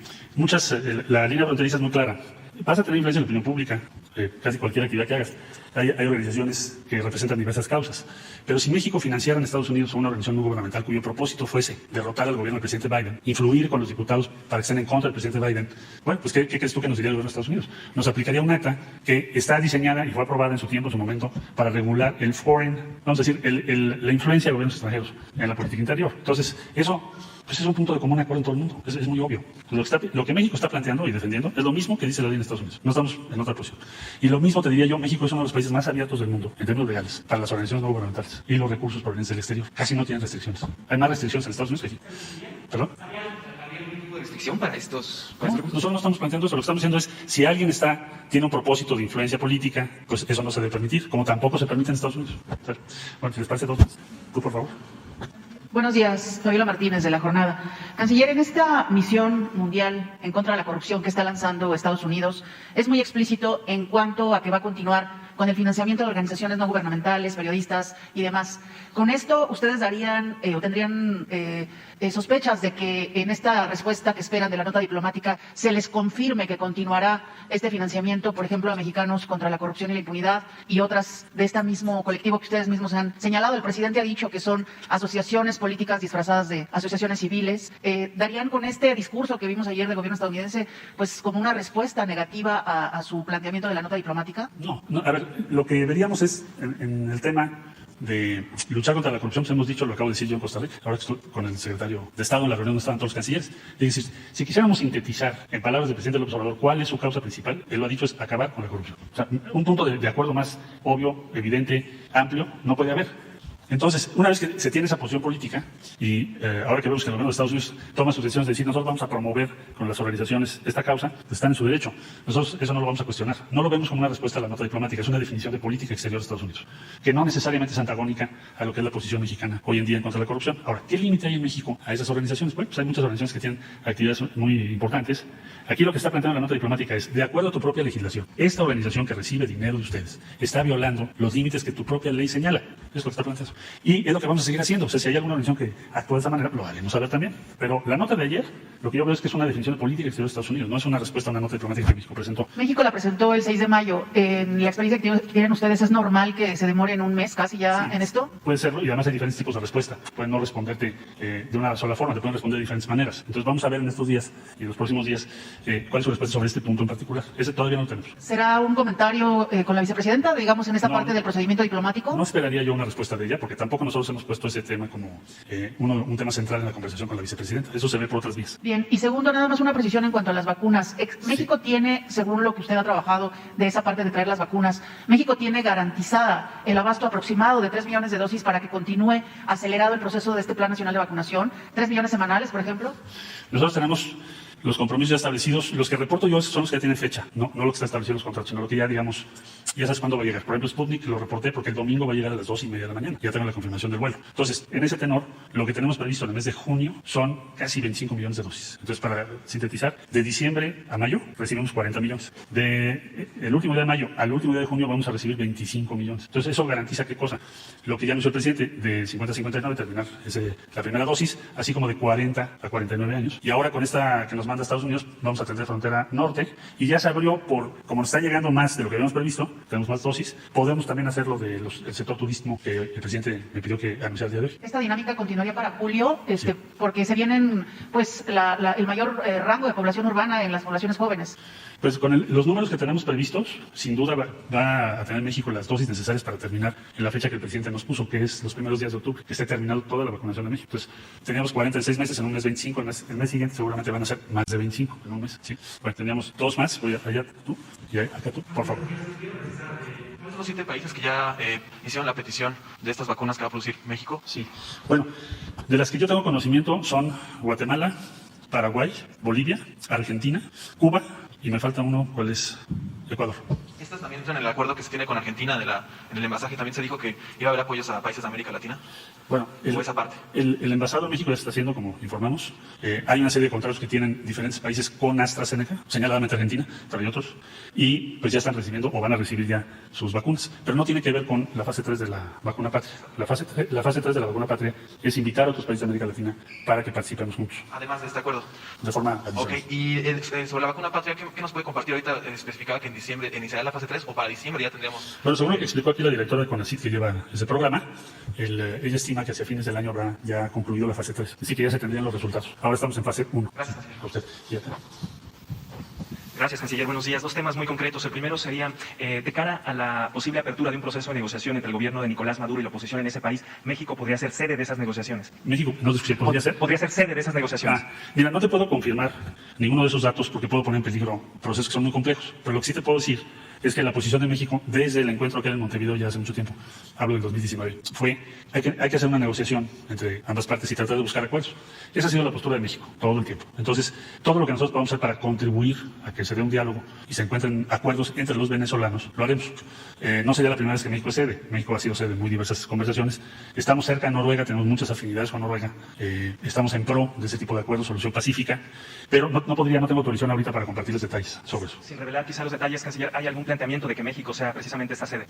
la línea fronteriza es muy clara. Vas a tener influencia en la opinión pública, casi cualquier actividad que hagas. Hay organizaciones que representan diversas causas. Pero si México financiara en Estados Unidos una organización no gubernamental cuyo propósito fuese derrotar al gobierno del presidente Biden, influir con los diputados para que estén en contra del presidente Biden, bueno, pues ¿qué crees tú que nos diría el gobierno de Estados Unidos? Nos aplicaría un acta que está diseñada y fue aprobada en su tiempo, en su momento, para regular el vamos a decir, la influencia de gobiernos extranjeros en la política interior. Entonces, eso pues es un punto de común acuerdo en todo el mundo. Es muy obvio. Lo que México está planteando y defendiendo es lo mismo que dice la ley en Estados Unidos. No estamos en otra posición. Y lo mismo te diría yo, México es uno de los países más abiertos del mundo en términos legales para las organizaciones no gubernamentales y los recursos provenientes del exterior. Casi no tienen restricciones. Hay más restricciones en Estados Unidos que aquí. ¿Perdón? ¿Restricción para estos? Nosotros no estamos planteando eso. Lo que estamos diciendo es, si alguien tiene un propósito de influencia política, pues eso no se debe permitir, como tampoco se permite en Estados Unidos. Bueno, si les parece, dos más. Tú, por favor. Buenos días, Fabiola Martínez de La Jornada. Canciller, en esta misión mundial en contra de la corrupción que está lanzando Estados Unidos, es muy explícito en cuanto a que va a continuar con el financiamiento de organizaciones no gubernamentales, periodistas y demás. Con esto, ¿ustedes darían o tendrían sospechas de que en esta respuesta que esperan de la nota diplomática se les confirme que continuará este financiamiento, por ejemplo, a Mexicanos contra la Corrupción y la Impunidad y otras de este mismo colectivo que ustedes mismos han señalado? El presidente ha dicho que son asociaciones políticas disfrazadas de asociaciones civiles. ¿Darían con este discurso que vimos ayer del gobierno estadounidense pues como una respuesta negativa a su planteamiento de la nota diplomática? No, a ver, lo que veríamos es en el tema de luchar contra la corrupción, pues hemos dicho, lo acabo de decir yo en Costa Rica, ahora que estoy con el secretario de Estado en la reunión donde estaban todos los cancilleres, es decir, si quisiéramos sintetizar en palabras del presidente López Obrador cuál es su causa principal, él lo ha dicho, es acabar con la corrupción. O sea, un punto de acuerdo más obvio, evidente, amplio, no puede haber. Entonces, una vez que se tiene esa posición política, y ahora que vemos que el gobierno de Estados Unidos toma sus decisiones de decir, nosotros vamos a promover con las organizaciones esta causa, pues están en su derecho. Nosotros eso no lo vamos a cuestionar. No lo vemos como una respuesta a la nota diplomática, es una definición de política exterior de Estados Unidos, que no necesariamente es antagónica a lo que es la posición mexicana hoy en día en contra de la corrupción. Ahora, ¿qué límite hay en México a esas organizaciones? Bueno, pues hay muchas organizaciones que tienen actividades muy importantes. Aquí lo que está planteando la nota diplomática es, de acuerdo a tu propia legislación, esta organización que recibe dinero de ustedes está violando los límites que tu propia ley señala. Eso es lo que está planteando. Y es lo que vamos a seguir haciendo. O sea, si hay alguna organización que actúa de esa manera, lo haremos saber también. Pero la nota de ayer, lo que yo veo es que es una definición de política exterior de Estados Unidos, no es una respuesta a una nota diplomática que México presentó. México la presentó el 6 de mayo. En la experiencia que tienen ustedes, ¿es normal que se demoren un mes casi ya en esto? Puede serlo, y además hay diferentes tipos de respuesta. Pueden no responderte de una sola forma, te pueden responder de diferentes maneras. Entonces vamos a ver en estos días y en los próximos días cuál es su respuesta sobre este punto en particular. Ese todavía no lo tenemos. ¿Será un comentario con la vicepresidenta, digamos, en esta parte del procedimiento diplomático? No esperaría yo una respuesta de ella, porque tampoco nosotros hemos puesto ese tema como un tema central en la conversación con la vicepresidenta. Eso se ve por otras vías. Bien, y segundo, nada más una precisión en cuanto a las vacunas. México tiene, según lo que usted ha trabajado de esa parte de traer las vacunas, México tiene garantizada el abasto aproximado de 3 millones de dosis para que continúe acelerado el proceso de este Plan Nacional de Vacunación. 3 millones semanales, por ejemplo. Nosotros tenemos Los compromisos ya establecidos, los que reporto yo son los que ya tienen fecha, no lo que está establecido en los contratos, sino lo que ya, digamos, ya sabes cuándo va a llegar. Por ejemplo, Sputnik lo reporté porque el domingo va a llegar a las 2:30 de la mañana. Ya tengo la confirmación del vuelo. Entonces, en ese tenor, lo que tenemos previsto en el mes de junio son casi 25 millones de dosis. Entonces, para sintetizar, de diciembre a mayo recibimos 40 millones. De el último día de mayo al último día de junio vamos a recibir 25 millones. Entonces, eso garantiza qué cosa. Lo que ya anunció el presidente, de 50 a 59, terminar la primera dosis, así como de 40 a 49 años. Y ahora con esta que nos manda Estados Unidos, vamos a atender frontera norte, y ya se abrió como nos está llegando más de lo que habíamos previsto, tenemos más dosis, podemos también hacer lo del sector turismo que el presidente me pidió que anunciara el día de hoy. Esta dinámica continuaría para julio, porque se vienen pues el mayor rango de población urbana en las poblaciones jóvenes. Pues con los números que tenemos previstos, sin duda va a tener México las dosis necesarias para terminar en la fecha que el presidente nos puso, que es los primeros días de octubre, que esté terminado toda la vacunación de México. Entonces, teníamos 46 meses, en un mes 25, el mes siguiente seguramente van a ser más de 25 en un mes. ¿Sí? Bueno, teníamos 2 más, voy allá tú y acá tú, por favor. ¿Cuáles son los 7 países que ya hicieron la petición de estas vacunas que va a producir México? Sí, bueno, de las que yo tengo conocimiento son Guatemala, Paraguay, Bolivia, Argentina, Cuba, y me falta uno, ¿cuál es? Ecuador. ¿Estas también entran en el acuerdo que se tiene con Argentina en el envasaje? ¿También se dijo que iba a haber apoyos a países de América Latina? Bueno, esa parte. El envasado en México ya se está haciendo, como informamos. Hay una serie de contratos que tienen diferentes países con AstraZeneca, señaladamente Argentina, pero hay otros, y pues ya están recibiendo o van a recibir ya sus vacunas. Pero no tiene que ver con la fase 3 de la vacuna patria. La fase 3 de la vacuna patria es invitar a otros países de América Latina para que participemos juntos. Además de este acuerdo. De forma adicional. Ok, y sobre la vacuna patria, ¿qué nos puede compartir ahorita? Especificaba que en diciembre iniciará la fase 3 o para diciembre ya tendríamos... Bueno, según lo que explicó aquí la directora de CONACYT que lleva ese programa, ella estima que hacia fines del año habrá ya concluido la fase 3, así que ya se tendrían los resultados. Ahora estamos en fase 1. Gracias, canciller. Usted. Gracias, canciller. Buenos días. 2 temas muy concretos. El primero sería, de cara a la posible apertura de un proceso de negociación entre el gobierno de Nicolás Maduro y la oposición en ese país, ¿México podría ser sede de esas negociaciones? México, no sé si podría ser. ¿Podría ser sede de esas negociaciones? Mira, no te puedo confirmar ninguno de esos datos porque puedo poner en peligro procesos que son muy complejos, pero lo que sí te puedo decir es que la posición de México, desde el encuentro que era en Montevideo ya hace mucho tiempo, hablo del 2019, hay que hacer una negociación entre ambas partes y tratar de buscar acuerdos. Esa ha sido la postura de México todo el tiempo. Entonces, todo lo que nosotros podamos hacer para contribuir a que se dé un diálogo y se encuentren acuerdos entre los venezolanos, lo haremos. No sería la primera vez que México es sede. México ha sido sede en muy diversas conversaciones. Estamos cerca de Noruega, tenemos muchas afinidades con Noruega. Estamos en pro de ese tipo de acuerdos, solución pacífica, pero no tengo autorización ahorita para compartirles detalles sobre eso. Sin revelar quizá los detalles, canciller, ¿hay algún planteamiento de que México sea precisamente esta sede?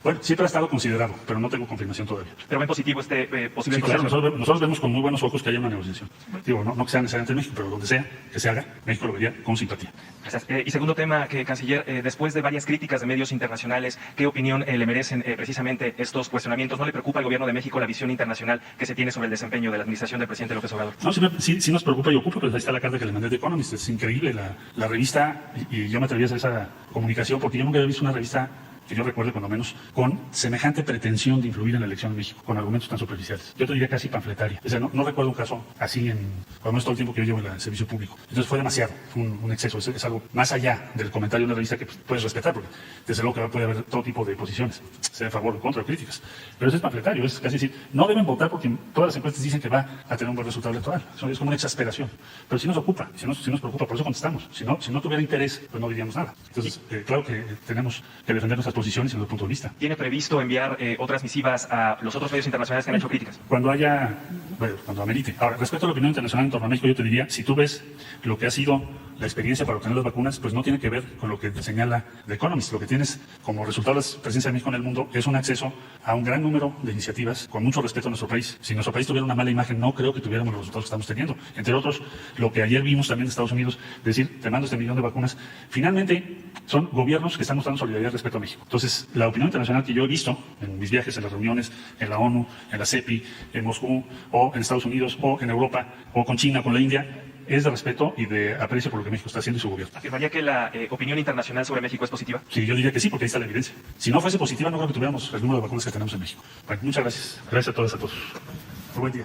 Bueno, siempre ha estado considerado, pero no tengo confirmación todavía. Pero ven positivo este posible sí, proceso. Claro, nosotros vemos con muy buenos ojos que haya una negociación. Digo, no que sea necesariamente en México, pero donde sea que se haga, México lo vería con simpatía. Gracias. Y segundo tema, canciller, después de varias críticas de medios internacionales, ¿qué opinión le merecen precisamente estos cuestionamientos? ¿No le preocupa al gobierno de México la visión internacional que se tiene sobre el desempeño de la administración del presidente López Obrador? No, sí nos preocupa y ocupa, pues ahí está la carta que le mandé de Economist. Es increíble la revista, y yo me atreví a hacer esa comunicación porque yo nunca había visto una revista que yo recuerde cuando menos, con semejante pretensión de influir en la elección en México, con argumentos tan superficiales. Yo te diría casi panfletaria. O sea, no recuerdo un caso así cuando es todo el tiempo que yo llevo en el servicio público. Entonces fue demasiado, fue un exceso. Es algo más allá del comentario de una revista que puedes respetar, porque desde luego que puede haber todo tipo de posiciones, sea a favor, en contra, o críticas. Pero eso es panfletario, es casi decir, no deben votar porque todas las encuestas dicen que va a tener un buen resultado electoral. Eso es como una exasperación. Pero sí nos ocupa, sí nos preocupa, por eso contestamos. Si no tuviera interés, pues no diríamos nada. Entonces, claro que tenemos que defender nuestras posiciones y nuestro punto de vista. ¿Tiene previsto enviar otras misivas a los otros medios internacionales que han hecho críticas? Cuando amerite. Ahora, respecto a la opinión internacional en torno a México, yo te diría, si tú ves lo que ha sido la experiencia para obtener las vacunas, pues no tiene que ver con lo que señala The Economist. Lo que tienes como resultado de la presencia de México en el mundo es un acceso a un gran número de iniciativas con mucho respeto a nuestro país. Si nuestro país tuviera una mala imagen, no creo que tuviéramos los resultados que estamos teniendo. Entre otros, lo que ayer vimos también de Estados Unidos, decir, te mando 1 millón de vacunas. Finalmente, son gobiernos que están mostrando solidaridad respecto a México. Entonces, la opinión internacional que yo he visto en mis viajes, en las reuniones, en la ONU, en la CEPI, en Moscú, o en Estados Unidos, o en Europa, o con China, con la India, es de respeto y de aprecio por lo que México está haciendo y su gobierno. ¿Afirmaría que la opinión internacional sobre México es positiva? Sí, yo diría que sí, porque ahí está la evidencia. Si no fuese positiva, no creo que tuviéramos el número de vacunas que tenemos en México. Bueno, muchas gracias. Gracias a todas y a todos. Muy buen día.